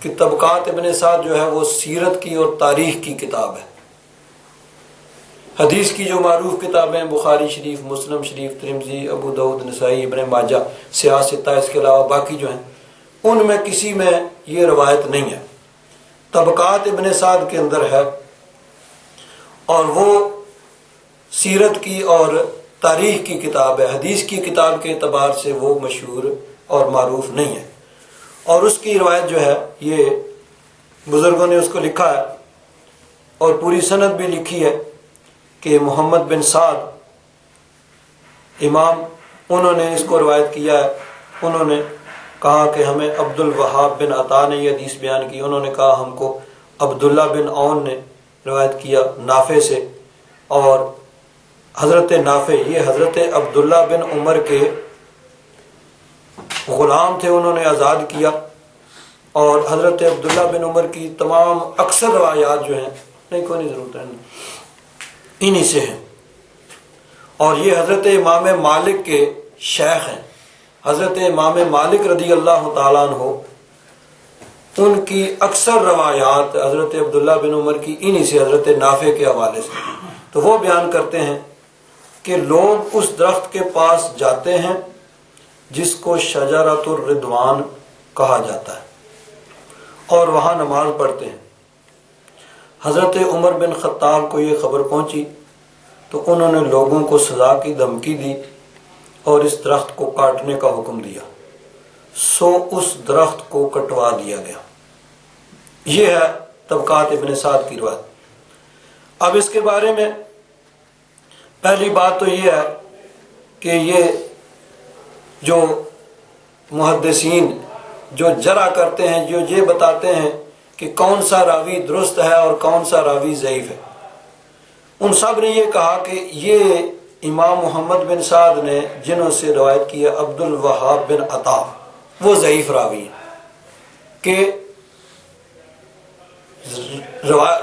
کہ طبقات ابن سعد جو ہے وہ سیرت کی اور تاریخ کی کتاب ہے۔ حدیث کی جو معروف کتابیں بخاری شریف، مسلم شریف، ترمذی، ابو داؤد، نسائی، ابن ماجہ، سیاہ ستہ، اس کے علاوہ باقی جو ہیں ان میں کسی میں یہ روایت نہیں ہے، طبقات ابن سعد کے اندر ہے، اور وہ سیرت کی اور تاریخ کی کتاب ہے، حدیث کی کتاب کے اعتبار سے وہ مشہور اور معروف نہیں ہے۔ اور اس کی روایت جو ہے یہ بزرگوں نے اس کو لکھا ہے اور پوری سند بھی لکھی ہے کہ محمد بن سعد امام، انہوں نے اس کو روایت کیا ہے۔ انہوں نے کہا کہ ہمیں عبد الوہاب بن عطا نے یہ حدیث بیان کی، انہوں نے کہا ہم کو عبداللہ بن عون نے روایت کیا نافع سے، اور حضرت نافع یہ حضرت عبداللہ بن عمر کے غلام تھے، انہوں نے آزاد کیا، اور حضرت عبداللہ بن عمر کی تمام اکثر روایات جو ہیں، نہیں کوئی نہیں ضرورت ہے، انہی سے ہیں، اور یہ حضرت امام مالک کے شیخ ہیں۔ حضرت امام مالک رضی اللہ تعالیٰ عنہ ان کی اکثر روایات حضرت عبداللہ بن عمر کی انہی سے، حضرت نافع کے حوالے سے۔ تو وہ بیان کرتے ہیں کہ لوگ اس درخت کے پاس جاتے ہیں جس کو شجرۃ الرضوان کہا جاتا ہے، اور وہاں نماز پڑھتے ہیں۔ حضرت عمر بن خطاب کو یہ خبر پہنچی تو انہوں نے لوگوں کو سزا کی دھمکی دی اور اس درخت کو کاٹنے کا حکم دیا، سو اس درخت کو کٹوا دیا گیا۔ یہ ہے طبقات ابن سعد کی روایت۔ اب اس کے بارے میں پہلی بات تو یہ ہے کہ یہ جو محدثین جو جرح کرتے ہیں، جو یہ بتاتے ہیں کہ کون سا راوی درست ہے اور کون سا راوی ضعیف ہے، ان سب نے یہ کہا کہ یہ امام محمد بن سعد نے جنہوں سے روایت کی ہے عبد الوہاب بن عطا، وہ ضعیف راوی ہیں۔ کہ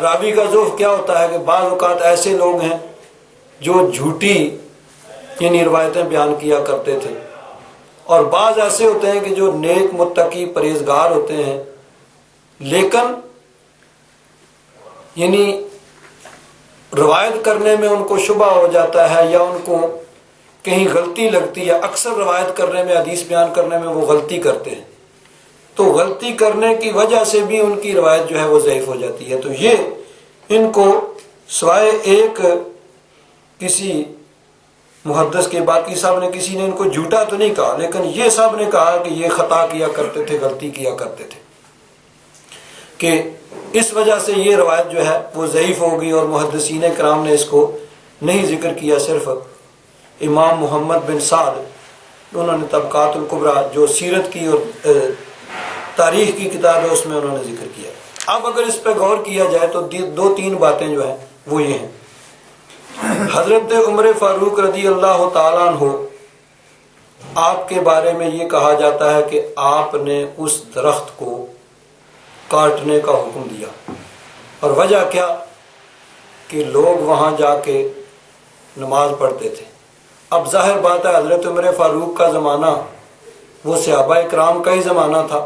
راوی کا ضعف کیا ہوتا ہے کہ بعض اوقات ایسے لوگ ہیں جو جھوٹی یعنی روایتیں بیان کیا کرتے تھے، اور بعض ایسے ہوتے ہیں کہ جو نیک متقی پرہیزگار ہوتے ہیں، لیکن یعنی روایت کرنے میں ان کو شبہ ہو جاتا ہے یا ان کو کہیں غلطی لگتی ہے۔ اکثر روایت کرنے میں، حدیث بیان کرنے میں وہ غلطی کرتے ہیں، تو غلطی کرنے کی وجہ سے بھی ان کی روایت جو ہے وہ ضعیف ہو جاتی ہے۔ تو یہ ان کو سوائے ایک کسی محدث کے، باقی صاحب نے کسی نے ان کو جھوٹا تو نہیں کہا، لیکن یہ صاحب نے کہا کہ یہ خطا کیا کرتے تھے، غلطی کیا کرتے تھے، کہ اس وجہ سے یہ روایت جو ہے وہ ضعیف ہوگی، اور محدثین کرام نے اس کو نہیں ذکر کیا۔ صرف امام محمد بن سعد انہوں نے طبقات الکبریٰ جو سیرت کی اور تاریخ کی کتاب ہے اس میں انہوں نے ذکر کیا۔ اب اگر اس پہ غور کیا جائے تو دو تین باتیں جو ہیں وہ یہ ہیں۔ حضرت عمر فاروق رضی اللہ تعالیٰ عنہ، آپ کے بارے میں یہ کہا جاتا ہے کہ آپ نے اس درخت کو کاٹنے کا حکم دیا۔ اور وجہ کیا؟ کہ لوگ وہاں جا کے نماز پڑھتے تھے۔ اب ظاہر بات ہے حضرت عمر فاروق کا زمانہ وہ صحابہ اکرام کا ہی زمانہ تھا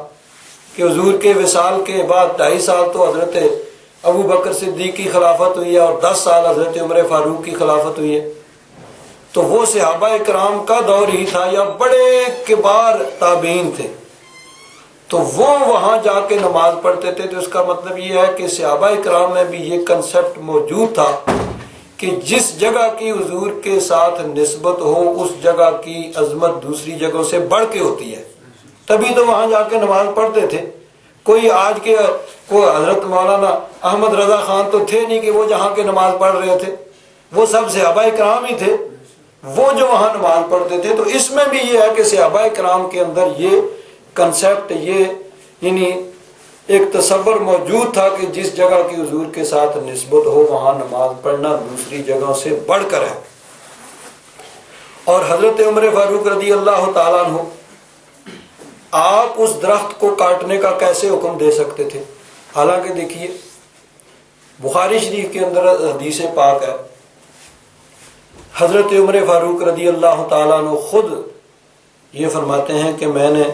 کہ حضور کے وصال کے بعد 2.5 سال تو حضرت ابو بکر صدیق کی خلافت ہوئی ہے اور 10 سال حضرت عمر فاروق کی خلافت ہوئی ہے۔ تو وہ صحابہ اکرام کا دور ہی تھا یا بڑے کبار تابعین تھے، تو وہ وہاں جا کے نماز پڑھتے تھے۔ تو اس کا مطلب یہ ہے کہ صحابہ اکرام میں بھی یہ کنسپٹ موجود تھا کہ جس جگہ کی حضور کے ساتھ نسبت ہو اس جگہ کی عظمت دوسری جگہوں سے بڑھ کے ہوتی ہے، تبھی تو وہاں جا کے نماز پڑھتے تھے۔ کوئی آج کے کوئی حضرت مولانا احمد رضا خان تو تھے نہیں کہ وہ جہاں کے نماز پڑھ رہے تھے، وہ سب صحابہ اکرام ہی تھے وہ جو وہاں نماز پڑھتے تھے۔ تو اس میں بھی یہ ہے کہ صحابہ اکرام کے اندر یہ کنسپٹ، یہ یعنی ایک تصور موجود تھا کہ جس جگہ کی حضور کے ساتھ نسبت ہو وہاں نماز پڑھنا دوسری جگہوں سے بڑھ کر ہے۔ اور حضرت عمر فاروق رضی اللہ تعالیٰ عنہ آپ اس درخت کو کاٹنے کا کیسے حکم دے سکتے تھے؟ حالانکہ دیکھیے بخاری شریف کے اندر حدیث پاک ہے، حضرت عمر فاروق رضی اللہ تعالیٰ عنہ خود یہ فرماتے ہیں کہ میں نے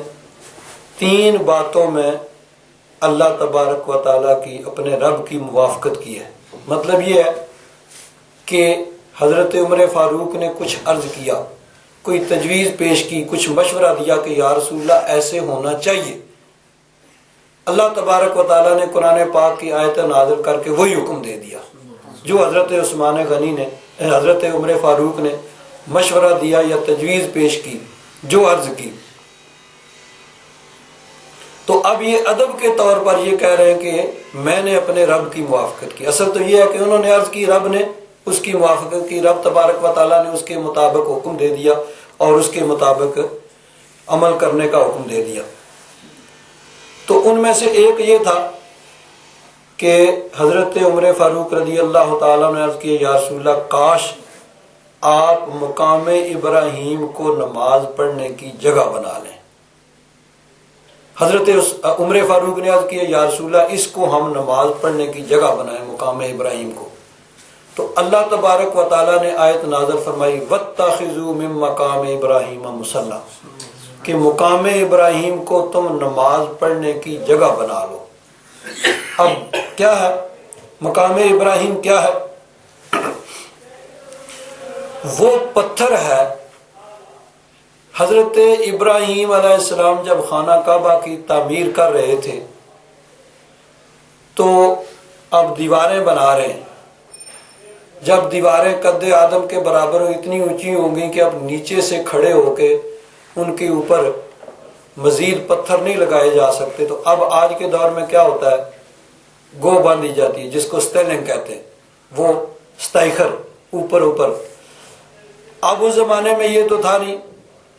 3 باتوں میں اللہ تبارک و تعالیٰ کی اپنے رب کی موافقت کی ہے۔ مطلب یہ ہے کہ حضرت عمر فاروق نے کچھ عرض کیا، کوئی تجویز پیش کی، کچھ مشورہ دیا کہ یا رسول اللہ ایسے ہونا چاہیے، اللہ تبارک و تعالیٰ نے قرآن پاک کی آیت نازل کر کے وہی حکم دے دیا جو حضرت عثمان غنی نے، حضرت عمر فاروق نے مشورہ دیا یا تجویز پیش کی، جو عرض کی۔ تو اب یہ ادب کے طور پر یہ کہہ رہے ہیں کہ میں نے اپنے رب کی موافقت کی۔ اصل تو یہ ہے کہ انہوں نے عرض کی، رب نے اس کی موافقت کی، رب تبارک و تعالیٰ نے اس کے مطابق حکم دے دیا اور اس کے مطابق عمل کرنے کا حکم دے دیا۔ تو ان میں سے ایک یہ تھا کہ حضرت عمر فاروق رضی اللہ تعالیٰ نے عرض کیا، یا رسول اللہ کاش آپ مقام ابراہیم کو نماز پڑھنے کی جگہ بنا لیں۔ حضرت عمر فاروق نے عرض کیا، یا رسول اللہ اس کو ہم نماز پڑھنے کی جگہ بنائیں، مقام ابراہیم کو۔ تو اللہ تبارک و تعالیٰ نے آیت نازل فرمائی، وَاتَّخِذُوا مِن مَّقَامِ إِبْرَاهِيمَ مُصَلًّى، کہ مقام ابراہیم کو تم نماز پڑھنے کی جگہ بنا لو۔ اب کیا ہے مقام ابراہیم؟ کیا ہے؟ وہ پتھر ہے، حضرت ابراہیم علیہ السلام جب خانہ کعبہ کی تعمیر کر رہے تھے تو اب دیواریں بنا رہے ہیں، جب دیواریں قد آدم کے برابر ہو اتنی اونچی ہوں گی کہ اب نیچے سے کھڑے ہو کے ان کے اوپر مزید پتھر نہیں لگائے جا سکتے۔ تو اب آج کے دور میں کیا ہوتا ہے، گو باندھی جاتی ہے جس کو سٹیلنگ کہتے ہیں، وہ سٹائخر اوپر۔ اب اس زمانے میں یہ تو تھا نہیں۔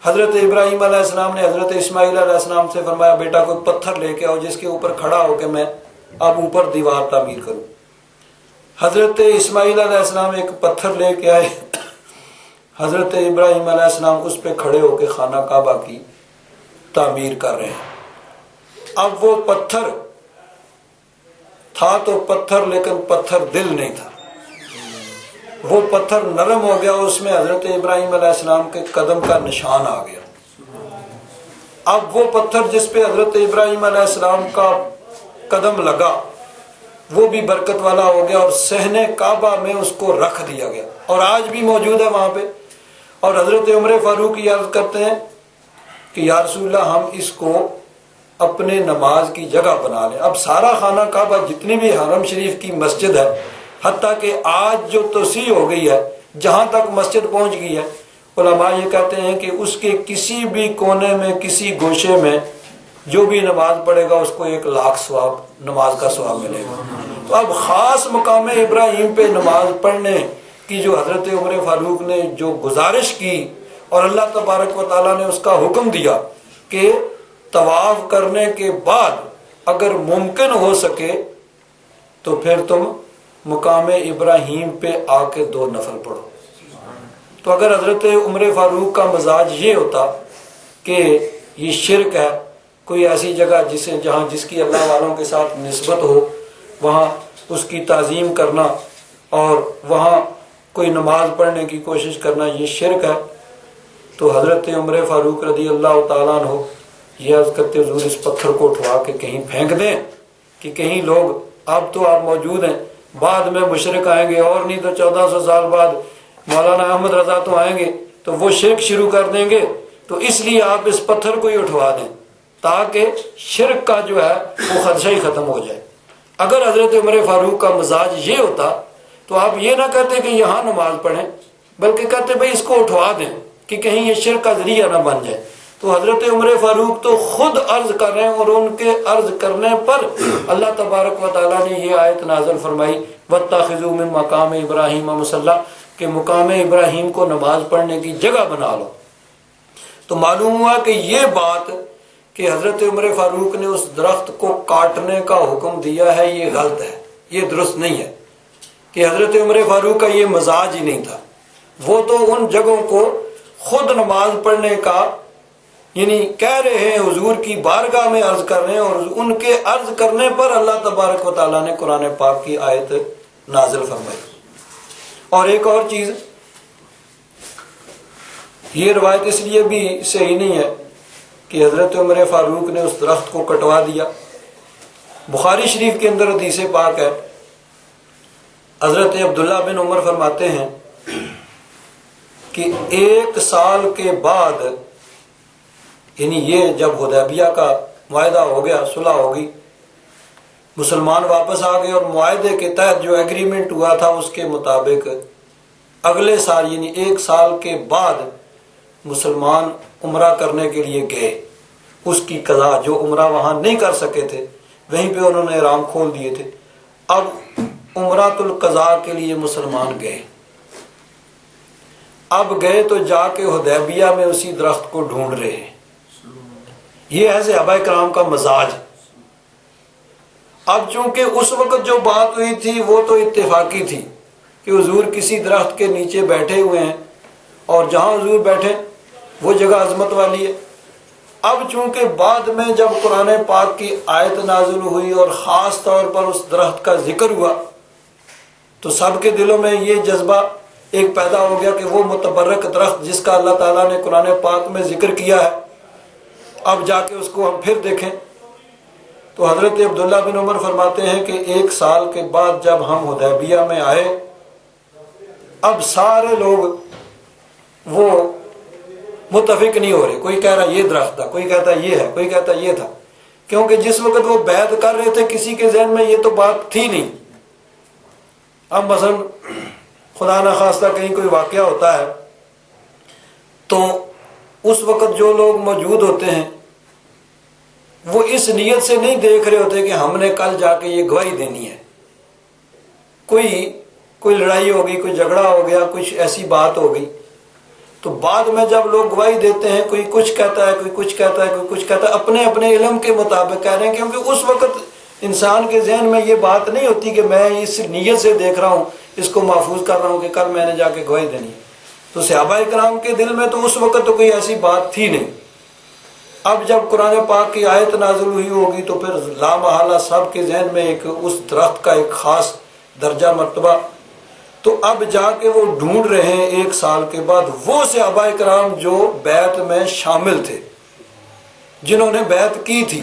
حضرت ابراہیم علیہ السلام نے حضرت اسماعیل علیہ السلام سے فرمایا، بیٹا کوئی پتھر لے کے آؤ جس کے اوپر کھڑا ہو کے میں اب اوپر دیوار تعمیر کروں۔ حضرت اسماعیل علیہ السلام ایک پتھر لے کے آئے، حضرت ابراہیم علیہ السلام اس پہ کھڑے ہو کے خانہ کعبہ کی تعمیر کر رہے ہیں۔ اب وہ پتھر تھا تو پتھر، لیکن پتھر دل نہیں تھا، وہ پتھر نرم ہو گیا، اس میں حضرت ابراہیم علیہ السلام کے قدم کا نشان آ گیا۔ اب وہ پتھر جس پہ حضرت ابراہیم علیہ السلام کا قدم لگا وہ بھی برکت والا ہو گیا اور صحن کعبہ میں اس کو رکھ دیا گیا، اور آج بھی موجود ہے وہاں پہ۔ اور حضرت عمر فاروق یہ عرض کرتے ہیں کہ یا رسول اللہ ہم اس کو اپنے نماز کی جگہ بنا لیں۔ اب سارا خانہ کعبہ جتنی بھی حرم شریف کی مسجد ہے، حتیٰ کہ آج جو توسیع ہو گئی ہے، جہاں تک مسجد پہنچ گئی ہے، علماء یہ کہتے ہیں کہ اس کے کسی بھی کونے میں، کسی گوشے میں جو بھی نماز پڑھے گا اس کو 1,00,000 ثواب، نماز کا ثواب ملے گا۔ تو اب خاص مقام ابراہیم پہ نماز پڑھنے کی جو حضرت عمر فاروق نے جو گزارش کی اور اللہ تبارک و تعالیٰ نے اس کا حکم دیا کہ طواف کرنے کے بعد اگر ممکن ہو سکے تو پھر تم مقام ابراہیم پہ آ کے 2 نفل پڑھو۔ تو اگر حضرت عمر فاروق کا مزاج یہ ہوتا کہ یہ شرک ہے کوئی ایسی جگہ جس کی اللہ والوں کے ساتھ نسبت ہو وہاں اس کی تعظیم کرنا اور وہاں کوئی نماز پڑھنے کی کوشش کرنا یہ شرک ہے۔ تو حضرت عمر فاروق رضی اللہ تعالیٰ عنہ یہ عرض کرتے حضور اس پتھر کو اٹھوا کے کہیں پھینک دیں کہ کہیں لوگ اب تو آپ موجود ہیں، بعد میں مشرک آئیں گے، اور نہیں تو 1400 سال بعد مولانا احمد رضا تو آئیں گے تو وہ شرک شروع کر دیں گے، تو اس لیے آپ اس پتھر کو ہی اٹھوا دیں تاکہ شرک کا جو ہے وہ خدشہ ہی ختم ہو جائے۔ اگر حضرت عمر فاروق کا مزاج یہ ہوتا تو آپ یہ نہ کہتے کہ یہاں نماز پڑھیں، بلکہ کہتے بھئی اس کو اٹھوا دیں کہ کہیں یہ شرک کا ذریعہ نہ بن جائے۔ تو حضرت عمر فاروق تو خود عرض کر رہے ہیں، اور ان کے عرض کرنے پر اللہ تبارک و تعالیٰ نے یہ آیت نازل فرمائی وَاتَّخِذُوا مِن مَقَامِ إِبْرَاهِيمَ مُصَلًّى کہ مقام ابراہیم کو نماز پڑھنے کی جگہ بنا لو۔ تو معلوم ہوا کہ یہ بات کہ حضرت عمر فاروق نے اس درخت کو کاٹنے کا حکم دیا ہے یہ غلط ہے، یہ درست نہیں ہے کہ حضرت عمر فاروق کا یہ مزاج ہی نہیں تھا۔ وہ تو ان جگہوں کو خود نماز پڑھنے کا یعنی کہہ رہے ہیں، حضور کی بارگاہ میں عرض کر رہے ہیں، اور ان کے عرض کرنے پر اللہ تبارک و تعالیٰ نے قرآن پاک کی آیت نازل فرمائی۔ اور ایک اور چیز، یہ روایت اس لیے بھی صحیح نہیں ہے کہ حضرت عمر فاروق نے اس درخت کو کٹوا دیا۔ بخاری شریف کے اندر حدیث پاک ہے، حضرت عبداللہ بن عمر فرماتے ہیں کہ 1 سال کے بعد، یعنی یہ جب حدیبیہ کا معاہدہ ہو گیا، صلح ہو گئی، مسلمان واپس آ گئے، اور معاہدے کے تحت جو ایگریمنٹ ہوا تھا اس کے مطابق اگلے سال یعنی 1 سال کے بعد مسلمان عمرہ کرنے کے لیے گئے۔ اس کی قضا جو عمرہ وہاں نہیں کر سکے تھے وہیں پہ انہوں نے احرام کھول دیے تھے، اب عمرۃ القضاء کے لیے مسلمان گئے۔ اب گئے تو جا کے حدیبیہ میں اسی درخت کو ڈھونڈ رہے ہیں۔ یہ ہے صحابہ کرام کا مزاج۔ اب چونکہ اس وقت جو بات ہوئی تھی وہ تو اتفاقی تھی کہ حضور کسی درخت کے نیچے بیٹھے ہوئے ہیں، اور جہاں حضور بیٹھے وہ جگہ عظمت والی ہے۔ اب چونکہ بعد میں جب قرآن پاک کی آیت نازل ہوئی اور خاص طور پر اس درخت کا ذکر ہوا تو سب کے دلوں میں یہ جذبہ ایک پیدا ہو گیا کہ وہ متبرک درخت جس کا اللہ تعالیٰ نے قرآن پاک میں ذکر کیا ہے، اب جا کے اس کو ہم پھر دیکھیں۔ تو حضرت عبداللہ بن عمر فرماتے ہیں کہ 1 سال کے بعد جب ہم حدیبیہ میں آئے، اب سارے لوگ وہ متفق نہیں ہو رہے، کوئی کہہ رہا یہ درخت تھا، کوئی کہتا یہ ہے، کوئی کہتا یہ تھا، کیونکہ جس وقت وہ بیعت کر رہے تھے کسی کے ذہن میں یہ تو بات تھی نہیں۔ اب مثلا خدا نہ خواستہ کہیں کوئی واقعہ ہوتا ہے تو اس وقت جو لوگ موجود ہوتے ہیں وہ اس نیت سے نہیں دیکھ رہے ہوتے کہ ہم نے کل جا کے یہ گواہی دینی ہے۔ کوئی لڑائی ہو گئی، کوئی جھگڑا ہو گیا، کچھ ایسی بات ہو گئی، تو بعد میں جب لوگ گواہی دیتے ہیں کوئی کچھ کہتا ہے، کوئی کچھ کہتا ہے، کوئی کچھ کہتا ہے، اپنے اپنے علم کے مطابق کہہ رہے ہیں، کیونکہ اس وقت انسان کے ذہن میں یہ بات نہیں ہوتی کہ میں اس نیت سے دیکھ رہا ہوں، اس کو محفوظ کر رہا ہوں کہ کل میں نے جا کے گواہی دینی ہے۔ تو صحابہ کرام کے دل میں تو اس وقت تو کوئی ایسی بات تھی نہیں۔ اب جب قرآن پاک کی آیت نازل ہوئی ہوگی تو پھر لا محالہ سب کے ذہن میں اس درخت کا ایک خاص درجہ مرتبہ، تو اب جا کے وہ ڈھونڈ رہے ہیں 1 سال کے بعد وہ صحابہ کرام جو بیعت میں شامل تھے، جنہوں نے بیعت کی تھی۔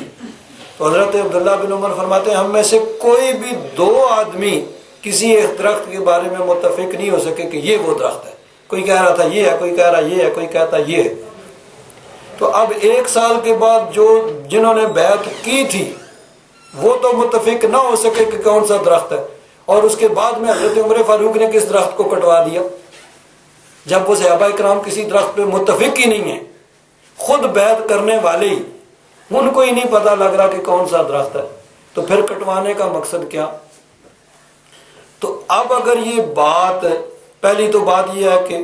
تو حضرت عبداللہ بن عمر فرماتے ہیں ہم میں سے کوئی بھی 2 آدمی کسی ایک درخت کے بارے میں متفق نہیں ہو سکے کہ یہ وہ درخت ہے۔ کوئی کہہ رہا تھا یہ ہے، کوئی کہہ رہا یہ ہے، کوئی کہتا یہ ہے۔ تو اب 1 سال کے بعد جنہوں نے بیعت کی تھی وہ تو متفق نہ ہو سکے کہ کون سا درخت ہے، اور اس کے بعد میں حضرت عمر فاروق نے کس درخت کو کٹوا دیا، جب وہ صحابہ کرام کسی درخت پہ متفق ہی نہیں ہیں، خود بیعت کرنے والے ہی، ان کو ہی نہیں پتہ لگ رہا کہ کون سا درخت ہے، تو پھر کٹوانے کا مقصد کیا؟ تو اب اگر یہ بات، پہلی تو بات یہ ہے کہ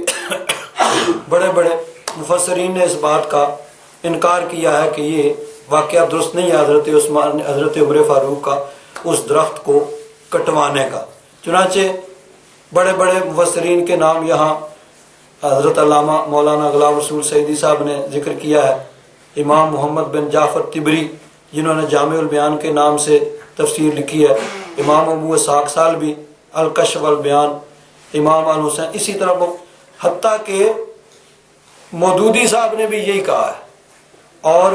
بڑے بڑے مفسرین نے اس بات کا انکار کیا ہے کہ یہ واقعہ درست نہیں ہے حضرت عمر فاروق کا اس درخت کو کٹوانے کا۔ چنانچہ بڑے بڑے مفسرین کے نام یہاں حضرت علامہ مولانا غلام رسول سعیدی صاحب نے ذکر کیا ہے امام محمد بن جعفر طبری جنہوں نے جامع البیان کے نام سے تفسیر لکھی ہے، امام ابو اسحاق سالبی الکشف البیان، امام الحسین، اسی طرح حتیٰ کہ مودودی صاحب نے بھی یہی کہا ہے، اور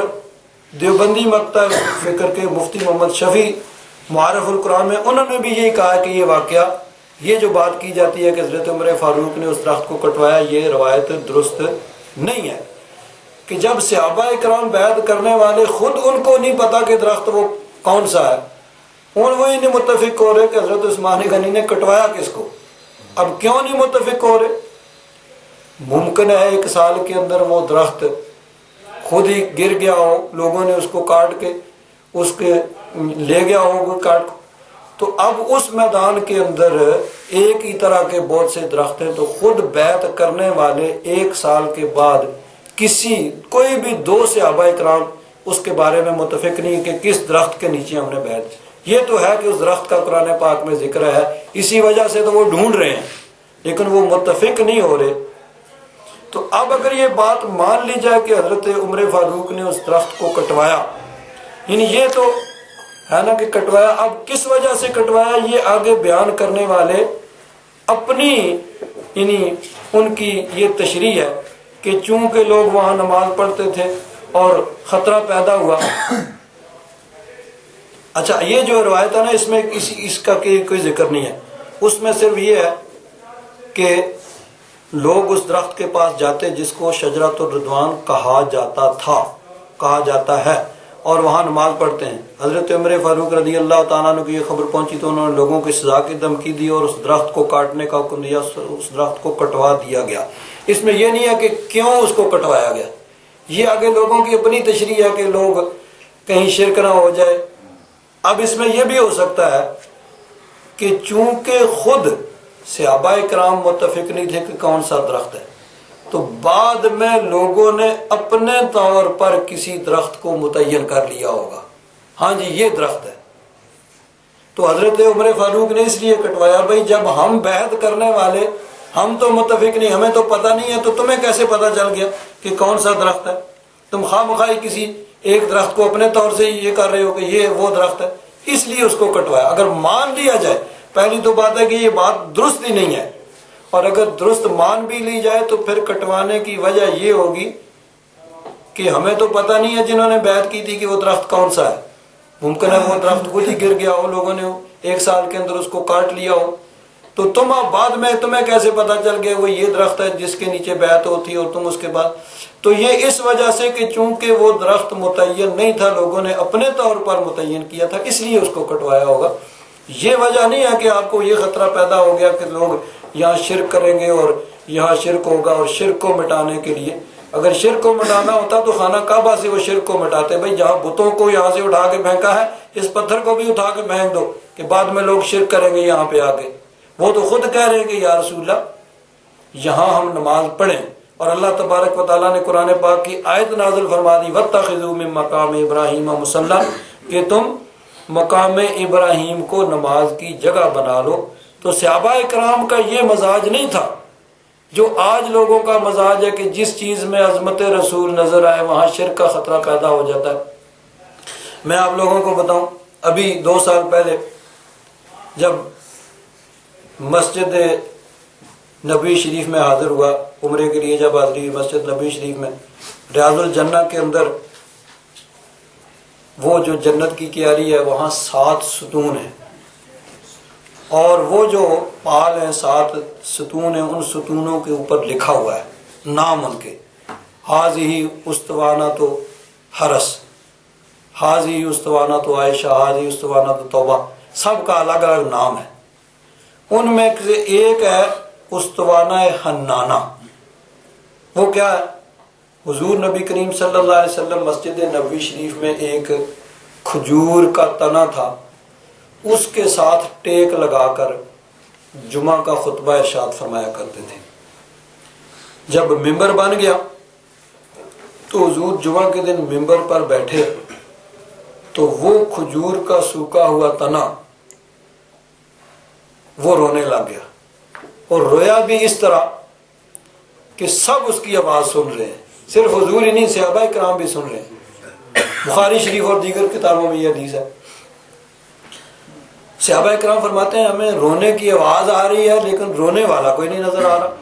دیوبندی مکتب فکر کے مفتی محمد شفیع معارف القرآن میں انہوں نے بھی یہی کہا کہ یہ واقعہ، یہ جو بات کی جاتی ہے کہ حضرت عمر فاروق نے اس درخت کو کٹوایا، یہ روایت درست نہیں ہے۔ کہ جب صحابہ اکرام بیعت کرنے والے خود ان کو نہیں پتا کہ درخت وہ کون سا ہے، وہی نہیں متفق ہو رہے کہ حضرت عثمان غنی نے کٹوایا کس کو۔ اب کیوں نہیں متفق ہو رہے؟ ممکن ہے 1 سال کے اندر وہ درخت خود ہی گر گیا ہو، لوگوں نے اس کو کاٹ کے اس کے لے گیا ہو کاٹ، تو اب اس میدان کے اندر ایک ہی طرح کے بہت سے درخت ہیں، تو خود بیعت کرنے والے 1 سال کے بعد کوئی بھی 2 صحابہ اکرام اس کے بارے میں متفق نہیں کہ کس درخت کے نیچے ہم نے بیعت۔ یہ تو ہے کہ اس درخت کا قرآن پاک میں ذکر ہے، اسی وجہ سے تو وہ ڈھونڈ رہے ہیں، لیکن وہ متفق نہیں ہو رہے۔ تو اب اگر یہ بات مان لی جائے کہ حضرت عمر فاروق نے اس درخت کو کٹوایا، یعنی یہ تو ہے نا کہ کٹوایا، اب کس وجہ سے کٹوایا یہ آگے بیان کرنے والے اپنی یعنی ان کی یہ تشریح ہے کہ چونکہ لوگ وہاں نماز پڑھتے تھے اور خطرہ پیدا ہوا۔ اچھا، یہ جو روایت ہے نا، اس میں اس کا کوئی ذکر نہیں ہے، اس میں صرف یہ ہے کہ لوگ اس درخت کے پاس جاتے جس کو شجرۃ الرضوان کہا جاتا ہے اور وہاں نماز پڑھتے ہیں۔ حضرت عمر فاروق رضی اللہ تعالیٰ عنہ کو یہ خبر پہنچی تو انہوں نے لوگوں کی سزا کی دھمکی دی اور اس درخت کو کاٹنے کا حکم دیا، اس درخت کو کٹوا دیا گیا۔ اس میں یہ نہیں ہے کہ کیوں اس کو کٹوایا گیا، یہ آگے لوگوں کی اپنی تشریح ہے کہ لوگ کہیں شرک نہ ہو جائے۔ اب اس میں یہ بھی ہو سکتا ہے کہ چونکہ خود صحابہ کرام متفق نہیں تھے کہ کون سا درخت ہے، تو بعد میں لوگوں نے اپنے طور پر کسی درخت کو متعین کر لیا ہوگا، ہاں جی یہ درخت ہے۔ تو حضرت عمر فاروق نے اس لیے کٹوایا، بھائی جب ہم بیعت کرنے والے ہم تو متفق نہیں، ہمیں تو پتہ نہیں ہے، تو تمہیں کیسے پتہ چل گیا کہ کون سا درخت ہے؟ تم خواہ مخواہ کسی ایک درخت کو اپنے طور سے یہ کر رہے ہو کہ یہ وہ درخت ہے، اس لیے اس کو کٹوایا۔ اگر مان لیا جائے، پہلی تو بات ہے کہ یہ بات درست ہی نہیں ہے، اور اگر درست مان بھی لی جائے تو پھر کٹوانے کی وجہ یہ ہوگی کہ ہمیں تو پتہ نہیں ہے جنہوں نے بیعت کی تھی کہ وہ درخت کون سا ہے، ممکن ہے وہ درخت خود ہی گر گیا ہو، لوگوں نے 1 سال کے اندر اس کو کاٹ لیا ہو، تو تم اب بعد میں تمہیں کیسے پتہ چل گیا وہ یہ درخت ہے جس کے نیچے بیعت ہوتی اور تم اس کے بعد؟ تو یہ اس وجہ سے کہ چونکہ وہ درخت متعین نہیں تھا، لوگوں نے اپنے طور پر متعین کیا تھا، اس لیے اس کو کٹوایا ہوگا۔ یہ وجہ نہیں ہے کہ آپ کو یہ خطرہ پیدا ہو گیا کہ لوگ یہاں شرک کریں گے اور یہاں شرک ہوگا، اور شرک کو مٹانے کے لیے اگر شرک کو مٹانا ہوتا تو خانہ کعبہ سے وہ شرک کو مٹاتے، بھائی جہاں بتوں کو یہاں سے اٹھا کے پھینکا ہے اس پتھر کو بھی اٹھا کے پھینک دو کہ بعد میں لوگ شرک کریں گے یہاں پہ آ کے۔ وہ تو خود کہہ رہے ہیں کہ یا رسول اللہ یہاں ہم نماز پڑھیں، اور اللہ تبارک و تعالیٰ نے قرآن پاک کی آیت نازل فرما دی وَاتَّخِذُوا مِن مَّقَامِ إِبْرَاهِيمَ مُصَلًّى، کہ تم مقام ابراہیم کو نماز کی جگہ بنا لو۔ تو صحابہ اکرام کا یہ مزاج نہیں تھا جو آج لوگوں کا مزاج ہے کہ جس چیز میں عظمت رسول نظر آئے وہاں شرک کا خطرہ پیدا ہو جاتا ہے۔ میں آپ لوگوں کو بتاؤں، ابھی 2 سال پہلے جب مسجد نبوی شریف میں حاضر ہوا، عمرے کے لیے جب حاضری ہوئی مسجد نبوی شریف میں، ریاض الجنہ کے اندر وہ جو جنت کی کیاری ہے وہاں 7 ستون ہیں، اور وہ جو پال ہیں 7 ستون ہیں، ان ستونوں کے اوپر لکھا ہوا ہے نام ان کے، حاضی استوانہ تو حرس، حاضی استوانہ تو عائشہ، حاضی استوانہ تو توبہ، سب کا الگ الگ نام ہے۔ ان میں سے ایک ہے استوانہ حنانہ۔ وہ کیا ہے؟ حضور نبی کریم صلی اللہ علیہ وسلم مسجد نبوی شریف میں ایک کھجور کا تنا تھا، اس کے ساتھ ٹیک لگا کر جمعہ کا خطبہ ارشاد فرمایا کرتے تھے۔ جب ممبر بن گیا تو حضور جمعہ کے دن ممبر پر بیٹھے تو وہ کھجور کا سوکھا ہوا تنا وہ رونے لگ گیا، اور رویا بھی اس طرح کہ سب اس کی آواز سن رہے ہیں، صرف حضور ہی نہیں، صحابہ کرام بھی سن رہے ہیں۔ بخاری شریف اور دیگر کتابوں میں یہ حدیث ہے۔ صحابہ کرام فرماتے ہیں ہمیں رونے کی آواز آ رہی ہے لیکن رونے والا کوئی نہیں نظر آ رہا۔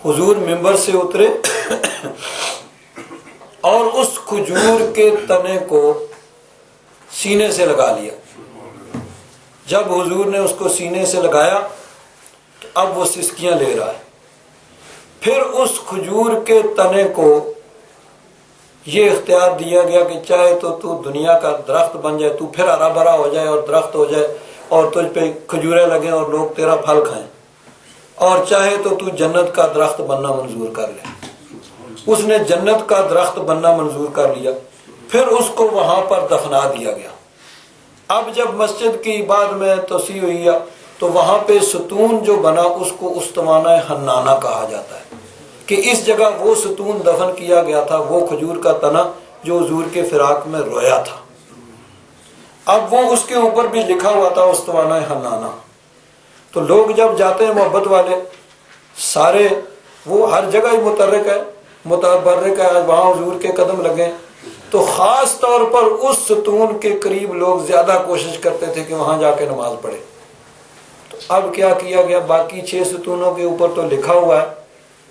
حضور منبر سے اترے اور اس کھجور کے تنے کو سینے سے لگا لیا۔ جب حضور نے اس کو سینے سے لگایا تو اب وہ سسکیاں لے رہا ہے۔ پھر اس کھجور کے تنے کو یہ اختیار دیا گیا کہ چاہے تو دنیا کا درخت بن جائے، تو پھر ہرا بھرا ہو جائے اور درخت ہو جائے اور تجھ پہ کھجوریں لگیں اور لوگ تیرا پھل کھائیں، اور چاہے تو جنت کا درخت بننا منظور کر لے۔ اس نے جنت کا درخت بننا منظور کر لیا۔ پھر اس کو وہاں پر دفنا دیا گیا۔ اب جب مسجد کی بعد میں توسیع ہوئی تو وہاں پہ ستون جو بنا اس کو استوانہ حنانہ کہا جاتا ہے، کہ اس جگہ وہ ستون دفن کیا گیا تھا، وہ کھجور کا تنا جو حضور کے فراق میں رویا تھا۔ اب وہ اس کے اوپر بھی لکھا ہوا تھا استوانہ حنانہ۔ تو لوگ جب جاتے ہیں محبت والے سارے، وہ ہر جگہ ہی متبرک ہے، وہاں حضور کے قدم لگے، تو خاص طور پر اس ستون کے قریب لوگ زیادہ کوشش کرتے تھے کہ وہاں جا کے نماز پڑھے۔ تو اب کیا کیا گیا، باقی 6 ستونوں کے اوپر تو لکھا ہوا ہے،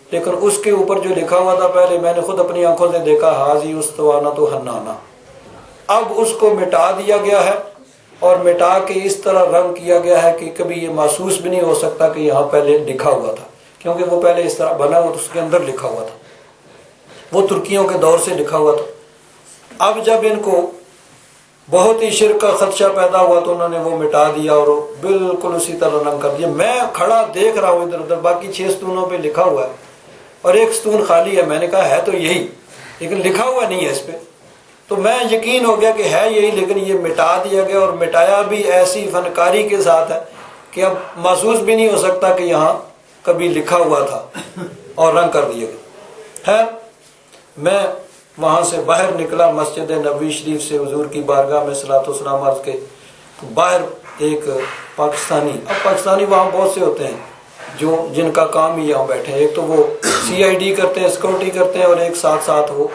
لیکن اس کے اوپر جو لکھا ہوا تھا پہلے میں نے خود اپنی آنکھوں سے دیکھا، حاضی استوانہ تو حنانہ، اب اس کو مٹا دیا گیا ہے اور مٹا کے اس طرح رنگ کیا گیا ہے کہ کبھی یہ محسوس بھی نہیں ہو سکتا کہ یہاں پہلے لکھا ہوا تھا، کیونکہ وہ پہلے اس طرح بنا ہوا تو اس کے اندر لکھا ہوا تھا، وہ ترکیوں کے دور سے لکھا ہوا تھا۔ اب جب ان کو بہت ہی شرک کا خدشہ پیدا ہوا تو انہوں نے وہ مٹا دیا اور بالکل اسی طرح رنگ کر دیا۔ میں کھڑا دیکھ رہا ہوں ادھر ادھر، باقی 6 ستونوں پہ لکھا ہوا ہے اور ایک ستون خالی ہے۔ میں نے کہا ہے تو یہی، لیکن لکھا ہوا نہیں ہے اس پہ۔ تو میں یقین ہو گیا کہ ہے یہی، لیکن یہ مٹا دیا گیا، اور مٹایا بھی ایسی فنکاری کے ساتھ ہے کہ اب محسوس بھی نہیں ہو سکتا کہ یہاں کبھی لکھا ہوا تھا، اور رنگ کر دیا گیا ہے۔ میں وہاں سے باہر نکلا مسجد نبوی شریف سے، حضور کی بارگاہ میں صلاۃ و سلام عرض کے، تو باہر ایک پاکستانی، اب پاکستانی وہاں بہت سے ہوتے ہیں جن کا کام ہی یہاں بیٹھے ہیں، ایک تو وہ CID کرتے ہیں، سیکورٹی کرتے ہیں، اور ایک ساتھ ساتھ وہ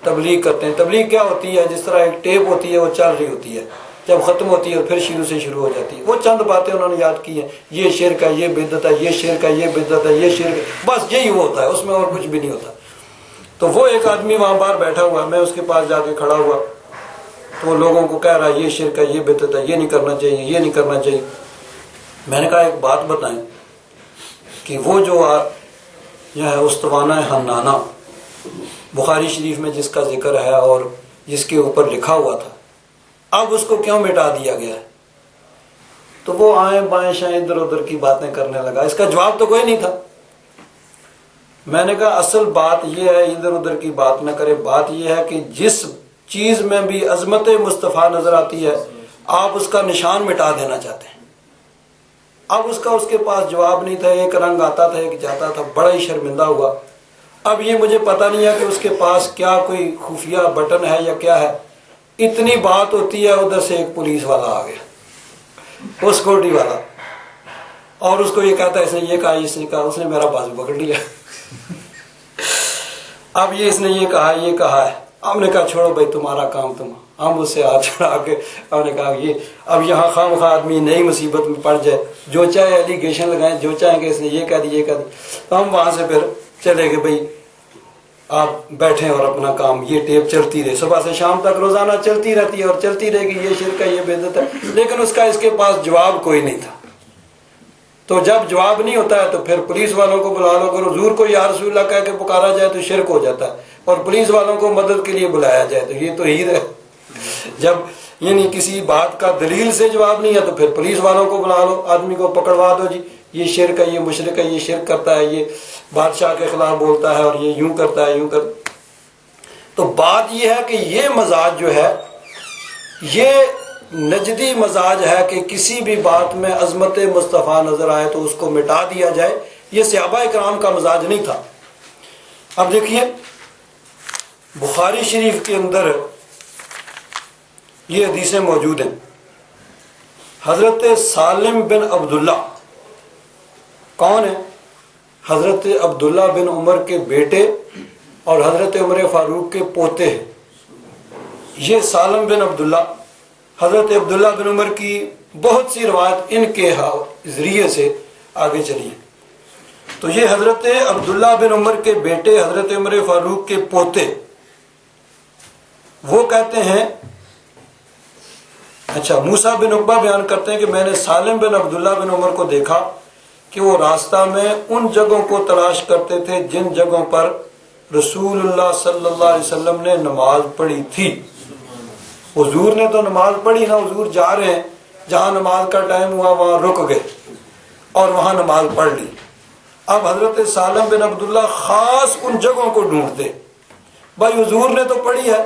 تبلیغ کرتے ہیں۔ تبلیغ کیا ہوتی ہے، جس طرح ایک ٹیپ ہوتی ہے وہ چل رہی ہوتی ہے، جب ختم ہوتی ہے پھر شروع سے شروع ہو جاتی ہے۔ وہ چند باتیں انہوں نے یاد کی ہیں، یہ شرک ہے، یہ بدعت ہے، یہ شرک ہے، یہ بدعت ہے، یہ شرک ہے، بس یہی وہ ہوتا ہے، اس میں اور کچھ بھی نہیں ہوتا۔ تو وہ ایک آدمی وہاں باہر بیٹھا ہوا ہے، میں اس کے پاس جا کے کھڑا ہوا تو وہ لوگوں کو کہہ رہا ہے یہ شرک ہے، یہ بدعت ہے، یہ نہیں کرنا چاہیے، یہ نہیں کرنا چاہیے۔ میں نے کہا ایک بات بتائیں کہ وہ جو ہے استوانہ حنانہ بخاری شریف میں جس کا ذکر ہے اور جس کے اوپر لکھا ہوا تھا، اب اس کو کیوں مٹا دیا گیا ہے؟ تو وہ آئیں بائیں شائیں ادھر ادھر کی باتیں کرنے لگا، اس کا جواب تو کوئی نہیں تھا۔ میں نے کہا اصل بات یہ ہے، ادھر ادھر کی بات نہ کرے، بات یہ ہے کہ جس چیز میں بھی عظمت مصطفیٰ نظر آتی ہے آپ اس کا نشان مٹا دینا چاہتے ہیں۔ اب اس کے پاس جواب نہیں تھا، ایک رنگ آتا تھا ایک جاتا تھا، بڑا ہی شرمندہ ہوا۔ اب یہ مجھے پتہ نہیں ہے کہ اس کے پاس کیا کوئی خفیہ بٹن ہے یا کیا ہے، اتنی بات ہوتی ہے ادھر سے ایک پولیس والا آ گیا، وہ سیکورٹی والا، اور اس کو یہ کہتا ہے اس نے یہ کہا، اس نے کہا، اس نے میرا بازو پکڑ لیا۔ اب اس نے یہ کہا ہے، ہم نے کہا چھوڑو بھائی تمہارا کام ہم اس سے ہاتھ چڑھا کے ہم نے کہا یہ اب یہاں خواہ مخواہ آدمی نئی مصیبت میں پڑ جائے، جو چاہے ایلیگیشن لگائیں، جو چاہیں کہ اس نے یہ کہہ دی یہ کہہ دی، تو ہم وہاں سے پھر چلے گئے، بھائی آپ بیٹھیں اور اپنا کام، یہ ٹیپ چلتی رہے صبح سے شام تک، روزانہ چلتی رہتی ہے اور چلتی رہے گی، یہ شرک ہے، یہ بدعت ہے، لیکن اس کے پاس جواب کوئی نہیں تھا۔ تو جب جواب نہیں ہوتا ہے تو پھر پولیس والوں کو بلا لو، اگر حضور کو یا رسول اللہ کہہ کے پکارا جائے تو شرک ہو جاتا ہے، اور پولیس والوں کو مدد کے لیے بلایا جائے تو یہ تو ہیر ہے۔ جب یعنی کسی بات کا دلیل سے جواب نہیں ہے تو پھر پولیس والوں کو بلا لو، آدمی کو پکڑوا دو، جی یہ شرک ہے، یہ مشرک ہے، یہ شرک کرتا ہے، یہ بادشاہ کے خلاف بولتا ہے، اور یہ یوں کرتا ہے، یوں کرتا۔ تو بات یہ ہے کہ یہ مزاج جو ہے یہ نجدی مزاج ہے کہ کسی بھی بات میں عظمت مصطفیٰ نظر آئے تو اس کو مٹا دیا جائے، یہ صحابہ کرام کا مزاج نہیں تھا۔ اب دیکھیے بخاری شریف کے اندر یہ حدیثیں موجود ہیں، حضرت سالم بن عبداللہ کون ہے؟ حضرت عبداللہ بن عمر کے بیٹے اور حضرت عمر فاروق کے پوتے ہیں۔ یہ سالم بن عبداللہ، حضرت عبداللہ بن عمر کی بہت سی روایت ان کے ذریعے سے آگے چلی ہے۔ تو یہ حضرت عبداللہ بن عمر کے بیٹے، حضرت عمر فاروق کے پوتے، وہ کہتے ہیں، اچھا موسیٰ بن عقبہ بیان کرتے ہیں کہ میں نے سالم بن عبداللہ بن عمر کو دیکھا کہ وہ راستہ میں ان جگہوں کو تلاش کرتے تھے جن جگہوں پر رسول اللہ صلی اللہ علیہ وسلم نے نماز پڑھی تھی۔ حضور نے تو نماز پڑھی نا، حضور جا رہے ہیں، جہاں نماز کا ٹائم ہوا وہاں رک گئے اور وہاں نماز پڑھ لی۔ اب حضرت سالم بن عبداللہ خاص ان جگہوں کو ڈھونڈتے، بھائی حضور نے تو پڑھی ہے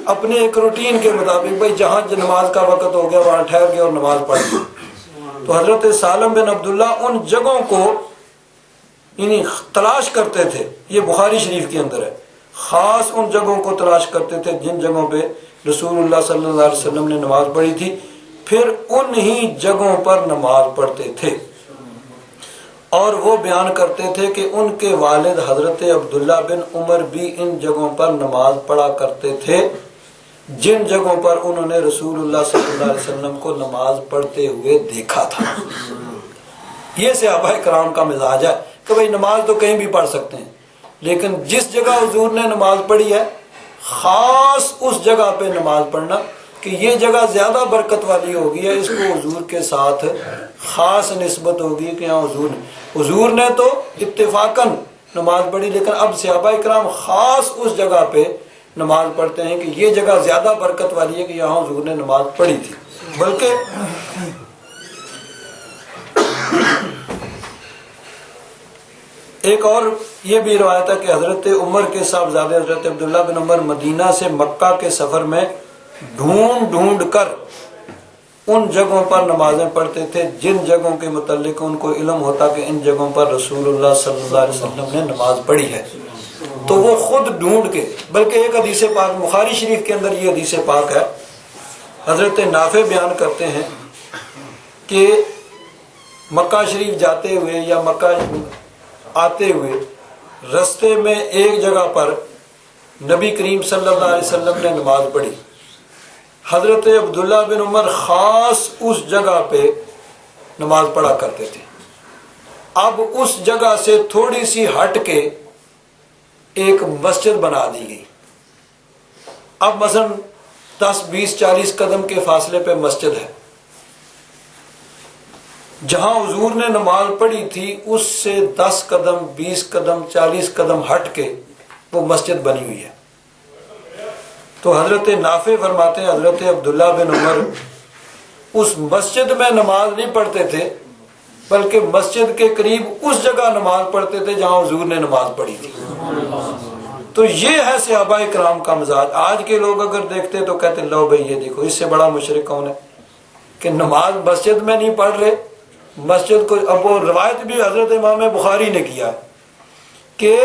اپنے ایک روٹین کے مطابق، بھائی جہاں نماز کا وقت ہو گیا وہاں ٹھہر گئے اور نماز پڑھ لی۔ تو حضرت سالم بن عبداللہ ان جگہوں کو یعنی تلاش کرتے تھے، یہ بخاری شریف کے اندر ہے، خاص ان جگہوں کو تلاش کرتے تھے جن جگہوں پہ رسول اللہ صلی اللہ علیہ وسلم نے نماز پڑھی تھی، پھر انہی جگہوں پر نماز پڑھتے تھے۔ اور وہ بیان کرتے تھے کہ ان کے والد حضرت عبداللہ بن عمر بھی ان جگہوں پر نماز پڑھا کرتے تھے جن جگہوں پر انہوں نے رسول اللہ صلی اللہ علیہ وسلم کو نماز پڑھتے ہوئے دیکھا تھا۔ یہ صحابہ کرام کا مزاج ہے کہ بھئی نماز تو کہیں بھی پڑھ سکتے ہیں، لیکن جس جگہ حضور نے نماز پڑھی ہے خاص اس جگہ پہ نماز پڑھنا، کہ یہ جگہ زیادہ برکت والی ہوگی، اس کو حضور کے ساتھ خاص نسبت ہوگی کہ ہاں حضور نے تو اتفاقاً نماز پڑھی، لیکن اب صحابہ کرام خاص اس جگہ پہ نماز پڑھتے ہیں کہ یہ جگہ زیادہ برکت والی ہے کہ یہاں حضور نے نماز پڑھی تھی۔ بلکہ ایک اور یہ بھی روایت ہے کہ حضرت عمر کے صاحبزادے حضرت عبداللہ بن عمر مدینہ سے مکہ کے سفر میں ڈھونڈ ڈھونڈ کر ان جگہوں پر نمازیں پڑھتے تھے جن جگہوں کے متعلق ان کو علم ہوتا کہ ان جگہوں پر رسول اللہ صلی اللہ علیہ وسلم نے نماز پڑھی ہے، تو وہ خود ڈھونڈ کے، بلکہ ایک حدیث پاک بخاری شریف کے اندر یہ حدیث پاک ہے، حضرت نافع بیان کرتے ہیں کہ مکہ شریف جاتے ہوئے یا مکہ آتے ہوئے رستے میں ایک جگہ پر نبی کریم صلی اللہ علیہ وسلم نے نماز پڑھی، حضرت عبداللہ بن عمر خاص اس جگہ پہ نماز پڑھا کرتے تھے۔ اب اس جگہ سے تھوڑی سی ہٹ کے ایک مسجد بنا دی گئی، اب مثلا 10 20 40 قدم کے فاصلے پہ مسجد ہے، جہاں حضور نے نماز پڑھی تھی اس سے 10 قدم 20 قدم 40 قدم ہٹ کے وہ مسجد بنی ہوئی ہے۔ تو حضرت نافع فرماتے ہیں حضرت عبداللہ بن عمر اس مسجد میں نماز نہیں پڑھتے تھے، بلکہ مسجد کے قریب اس جگہ نماز پڑھتے تھے جہاں حضور نے نماز پڑھی تھی۔ تو یہ ہے صحابہ کرام کا مزاج۔ آج کے لوگ اگر دیکھتے تو کہتے لو بھئی یہ دیکھو، اس سے بڑا مشرک کون ہے کہ نماز مسجد میں نہیں پڑھ رہے، مسجد کو۔ اب وہ روایت بھی حضرت امام بخاری نے کیا کہ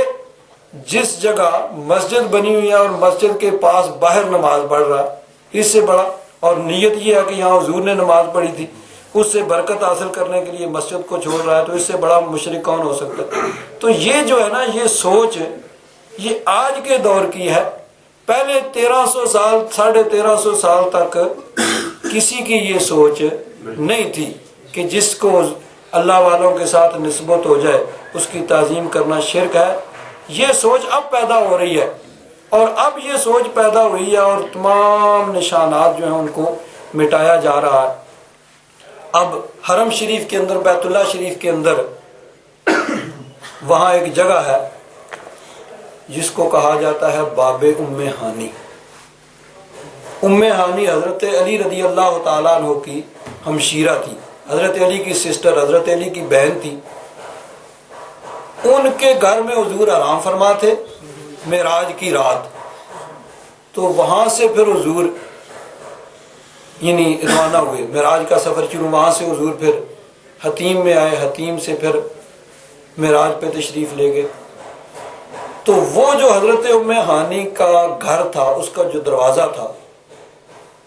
جس جگہ مسجد بنی ہوئی ہے اور مسجد کے پاس باہر نماز پڑھ رہا ہے، اس سے بڑا، اور نیت یہ ہے کہ یہاں حضور نے نماز پڑھی تھی، اس سے برکت حاصل کرنے کے لیے مسجد کو چھوڑ رہا ہے، تو اس سے بڑا مشرک کون ہو سکتا ہے؟ تو یہ جو ہے نا، یہ سوچ یہ آج کے دور کی ہے۔ پہلے 1300 سال 1350 سال تک کسی کی یہ سوچ نہیں تھی کہ جس کو اللہ والوں کے ساتھ نسبت ہو جائے اس کی تعظیم کرنا شرک ہے۔ یہ سوچ اب پیدا ہو رہی ہے، اور اب یہ سوچ پیدا ہوئی ہے اور تمام نشانات جو ہیں ان کو مٹایا جا رہا ہے۔ اب حرم شریف کے اندر، بیت اللہ شریف کے اندر، وہاں ایک جگہ ہے جس کو کہا جاتا ہے باب ام ہانی۔ ام ہانی حضرت علی رضی اللہ تعالیٰ عنہ کی ہمشیرہ تھی، حضرت علی کی سسٹر، حضرت علی کی بہن تھی۔ ان کے گھر میں حضور آرام فرما تھے معراج کی رات، تو وہاں سے پھر حضور یعنی روانہ ہوئے، معراج کا سفر شروع، وہاں سے حضور پھر حتیم میں آئے، حتیم سے پھر معراج پہ تشریف لے گئے۔ تو وہ جو حضرت ام ہانی کا گھر تھا، اس کا جو دروازہ تھا،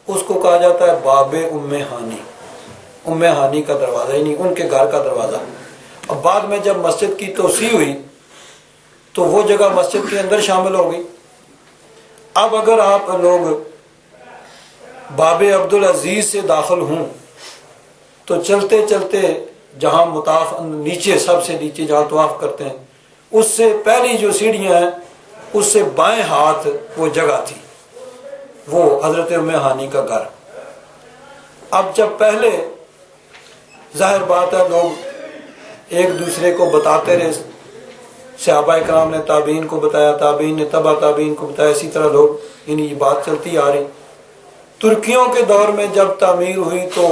اس کو کہا جاتا ہے باب ام ہانی، ام ہانی کا دروازہ، یعنی ان کے گھر کا دروازہ۔ اب بعد میں جب مسجد کی توسیع ہوئی تو وہ جگہ مسجد کے اندر شامل ہو گئی۔ اب اگر آپ لوگ باب عبدالعزیز سے داخل ہوں تو چلتے چلتے جہاں مطاف نیچے سب سے نیچے جہاں طواف کرتے ہیں اس سے پہلی جو سیڑھیاں ہیں اس سے بائیں ہاتھ وہ جگہ تھی، وہ حضرت ام ہانی کا گھر۔ اب جب پہلے ظاہر بات ہے لوگ ایک دوسرے کو بتاتے رہے، صحابہ کرام نے تابعین کو بتایا، تابعین نے تبع تابعین کو بتایا، اسی طرح لوگ یعنی یہ بات چلتی آ رہی۔ ترکیوں کے دور میں جب تعمیر ہوئی تو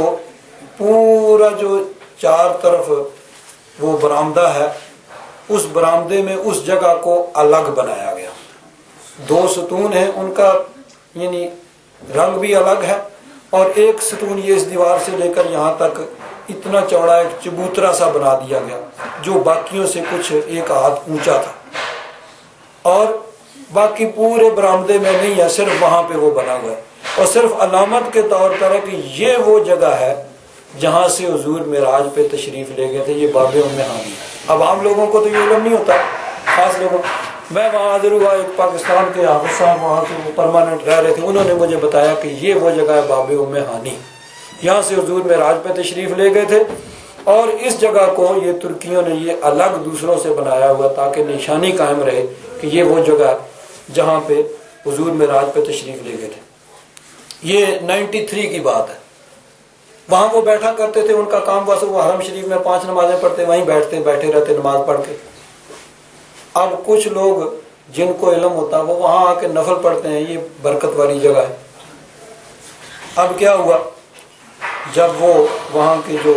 پورا جو چار طرف وہ برآمدہ ہے اس برآمدے میں اس جگہ کو الگ بنایا گیا۔ دو ستون ہیں، ان کا یعنی رنگ بھی الگ ہے، اور ایک ستون یہ اس دیوار سے لے کر یہاں تک اتنا چوڑا ایک چبوترا سا بنا دیا گیا جو باقیوں سے کچھ ایک ہاتھ اونچا تھا، اور باقی پورے برآمدے میں نہیں ہے، صرف وہاں پہ وہ بنا ہوا ہے، اور صرف علامت کے طور پر ہے کہ یہ وہ جگہ ہے جہاں سے حضور معراج پہ تشریف لے گئے تھے، یہ باب ام ہانی۔ اب عام لوگوں کو تو یہ علم نہیں ہوتا، خاص لوگوں، میں وہاں حاضر ہوا، ایک پاکستان کے حافظ صاحب وہاں سے پرماننٹ رہ رہے تھے، انہوں نے مجھے بتایا کہ یہ وہ جگہ ہے باب ام ہانی، یہاں سے حضور معراج پہ تشریف لے گئے تھے، اور اس جگہ کو یہ ترکیوں نے یہ الگ دوسروں سے بنایا ہوا تاکہ نشانی قائم رہے کہ یہ وہ جگہ جہاں پہ حضور معراج پہ تشریف لے گئے تھے۔ یہ 93 کی بات ہے۔ وہاں وہ بیٹھا کرتے تھے، ان کا کام بس وہ حرم شریف میں 5 نمازیں پڑھتے، وہیں بیٹھے رہتے نماز پڑھ کے۔ اب کچھ لوگ جن کو علم ہوتا وہ وہاں آ کے نفل پڑھتے ہیں، یہ برکت والی جگہ ہے۔ اب کیا ہوا، جب وہ وہاں کے جو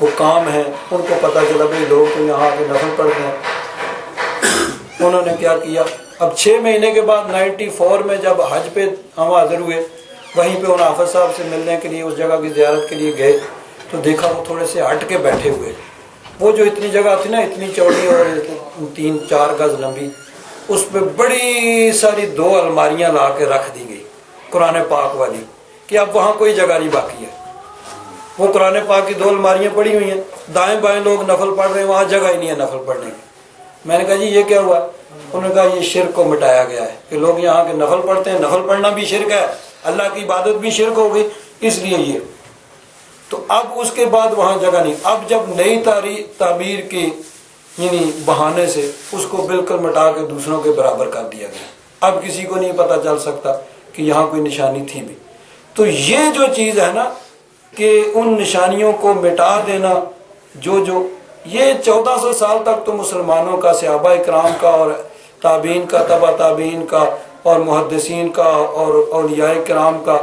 حکام ہیں ان کو پتہ چلا بھائی لوگ تو یہاں آ کے نفل پڑھتے ہیں، انہوں نے کیا کیا، اب 6 مہینے کے بعد 94 میں جب حج پہ ہم حاضر ہوئے، وہیں پہ ان حافظ صاحب سے ملنے کے لیے اس جگہ کی زیارت کے لیے گئے تو دیکھا وہ تھوڑے سے ہٹ کے بیٹھے ہوئے، وہ جو اتنی جگہ تھی نا، اتنی چوڑی اور 3-4 گز لمبی، اس پہ بڑی ساری 2 الماریاں لا کے رکھ دی گئی قرآن پاک والی، کہ اب وہاں کوئی جگہ نہیں باقی ہے۔ وہ قرآن پاک کی 2 الماریاں پڑی ہوئی ہیں، دائیں بائیں لوگ نفل پڑھ رہے ہیں، وہاں جگہ ہی نہیں ہے نفل پڑھنے کی۔ میں نے کہا جی یہ کیا ہوا؟ انہوں نے کہا یہ شرک کو مٹایا گیا ہے کہ لوگ یہاں کے نفل پڑھتے ہیں، نفل پڑھنا بھی شرک ہے، اللہ کی عبادت بھی شرک ہو گئی، اس لیے یہ۔ تو اب اس کے بعد وہاں جگہ نہیں، اب جب نئی تعمیر کے یعنی بہانے سے اس کو بالکل مٹا کے دوسروں کے برابر کر دیا گیا، اب کسی کو نہیں پتہ چل سکتا کہ یہاں کوئی نشانی تھی بھی۔ تو یہ جو چیز ہے نا کہ ان نشانیوں کو مٹا دینا، جو یہ 1400 سال تک تو مسلمانوں کا، صحابہ اکرام کا اور تابعین کا، تبع تابعین کا اور محدثین کا اور اولیاء کرام کا،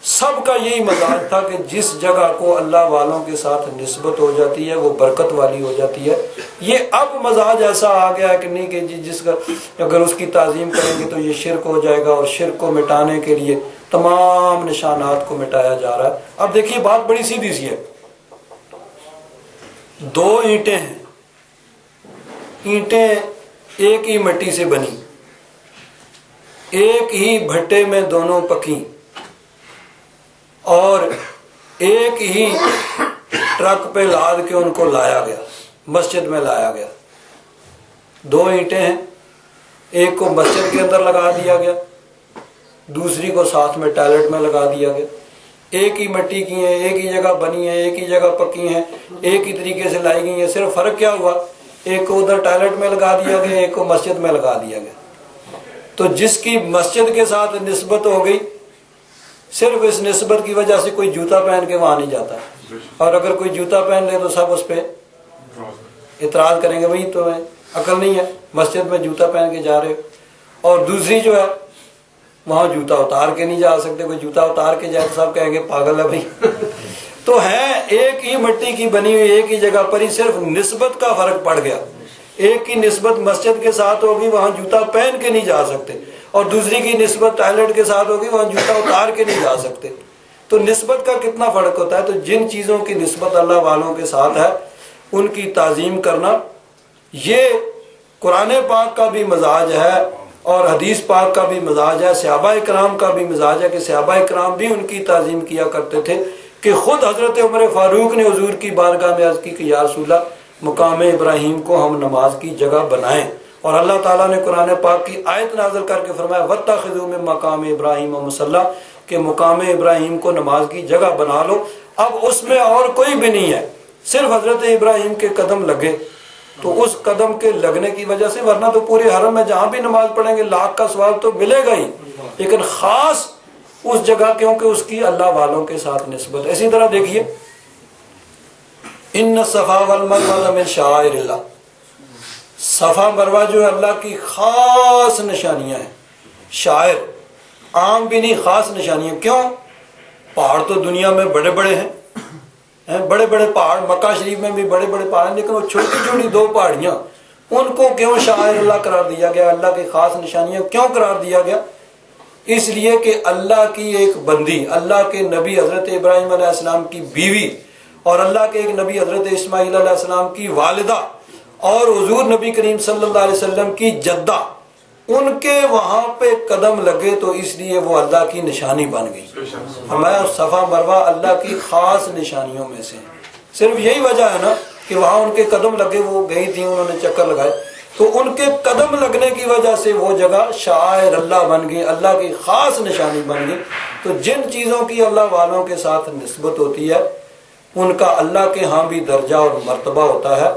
سب کا یہی مزاج تھا کہ جس جگہ کو اللہ والوں کے ساتھ نسبت ہو جاتی ہے وہ برکت والی ہو جاتی ہے۔ یہ اب مزاج ایسا آ گیا ہے کہ نہیں کہ جس کا اگر اس کی تعظیم کریں گے تو یہ شرک ہو جائے گا، اور شرک کو مٹانے کے لیے تمام نشانات کو مٹایا جا رہا ہے۔ اب دیکھیے بات بڑی سیدھی سی ہے، 2 اینٹیں ہیں، اینٹیں ایک ہی مٹی سے بنی، ایک ہی بھٹے میں دونوں پکی، اور ایک ہی ٹرک پہ لاد کے ان کو لایا گیا، مسجد میں لایا گیا۔ 2 اینٹیں ہیں، ایک کو مسجد کے اندر لگا دیا گیا، دوسری کو ساتھ میں ٹوائلٹ میں لگا دیا گیا۔ ایک ہی مٹی کی ہیں، ایک ہی جگہ بنی ہیں، ایک ہی جگہ پکی ہیں، ایک ہی طریقے سے لائی گئی ہیں، صرف فرق کیا ہوا، ایک کو ادھر ٹوائلٹ میں لگا دیا گیا، ایک کو مسجد میں لگا دیا گیا۔ تو جس کی مسجد کے ساتھ نسبت ہو گئی، صرف اس نسبت کی وجہ سے کوئی جوتا پہن کے وہاں نہیں جاتا، اور اگر کوئی جوتا پہن لے تو سب اس پہ اعتراض کریں گے، بھائی تو عقل نہیں ہے، مسجد میں جوتا پہن کے جا رہے ہو۔ اور دوسری جو ہے وہاں جوتا اتار کے نہیں جا سکتے، کوئی جوتا اتار کے جائے تو سب کہیں گے پاگل ہے بھائی۔ تو ہے ایک ہی مٹی کی بنی ہوئی، ایک ہی جگہ پر ہی، صرف نسبت کا فرق پڑ گیا۔ ایک کی نسبت مسجد کے ساتھ ہوگی، وہاں جوتا پہن کے نہیں جا سکتے، اور دوسری کی نسبت ٹوائلٹ کے ساتھ ہوگی، وہاں جوتا اتار کے نہیں جا سکتے۔ تو نسبت کا کتنا فرق ہوتا ہے۔ تو جن چیزوں کی نسبت اللہ والوں کے ساتھ ہے ان کی تعظیم کرنا، یہ قرآن پاک کا بھی مزاج ہے اور حدیث پاک کا بھی مزاج ہے، صحابہ اکرام کا بھی مزاج ہے کہ صحابہ اکرام بھی ان کی تعظیم کیا کرتے تھے، کہ خود حضرت عمر فاروق نے حضور کی بارگاہ میں عرض کی کہ یا رسول اللہ، مقام ابراہیم کو ہم نماز کی جگہ بنائیں، اور اللہ تعالیٰ نے قرآن پاک کی آیت نازل کر کے فرمایا وَاتَّخِذُوا مِن مَّقَامِ إِبْرَاهِيمَ مُصَلًّى کہ مقام ابراہیم کو نماز کی جگہ بنا لو. اب اس میں اور کوئی بھی نہیں ہے، صرف حضرت ابراہیم کے قدم لگے تو اس قدم کے لگنے کی وجہ سے، ورنہ تو پورے حرم میں جہاں بھی نماز پڑھیں گے لاکھ کا ثواب تو ملے گا ہی، لیکن خاص اس جگہ کیونکہ اس کی اللہ والوں کے ساتھ نسبت. اسی طرح دیکھیے ان صفا والمروہ من شعائر اللہ، صفا مروہ جو ہے اللہ کی خاص نشانیاں ہیں. شاعر عام بھی نہیں، خاص نشانیاں. کیوں؟ پہاڑ تو دنیا میں بڑے بڑے ہیں، بڑے بڑے پہاڑ، مکہ شریف میں بھی بڑے بڑے پہاڑ ہیں، لیکن وہ چھوٹی چھوٹی دو پہاڑیاں، ان کو کیوں شاعر اللہ قرار دیا گیا؟ اللہ کی خاص نشانیاں کیوں قرار دیا گیا؟ اس لیے کہ اللہ کی ایک بندی، اللہ کے نبی حضرت ابراہیم علیہ السلام کی بیوی اور اللہ کے ایک نبی حضرت اسماعیل علیہ السلام کی والدہ اور حضور نبی کریم صلی اللہ علیہ وسلم کی جدہ، ان کے وہاں پہ قدم لگے تو اس لیے وہ اللہ کی نشانی بن گئی. ہمارا صفا مروہ اللہ کی خاص نشانیوں میں سے. صرف یہی وجہ ہے نا کہ وہاں ان کے قدم لگے، وہ گئی تھیں، انہوں نے چکر لگائے، تو ان کے قدم لگنے کی وجہ سے وہ جگہ شاعر اللہ بن گئی، اللہ کی خاص نشانی بن گئی. تو جن چیزوں کی اللہ والوں کے ساتھ نسبت ہوتی ہے ان کا اللہ کے ہاں بھی درجہ اور مرتبہ ہوتا ہے،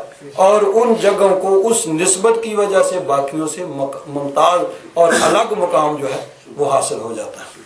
اور ان جگہوں کو اس نسبت کی وجہ سے باقیوں سے ممتاز اور الگ مقام جو ہے وہ حاصل ہو جاتا ہے.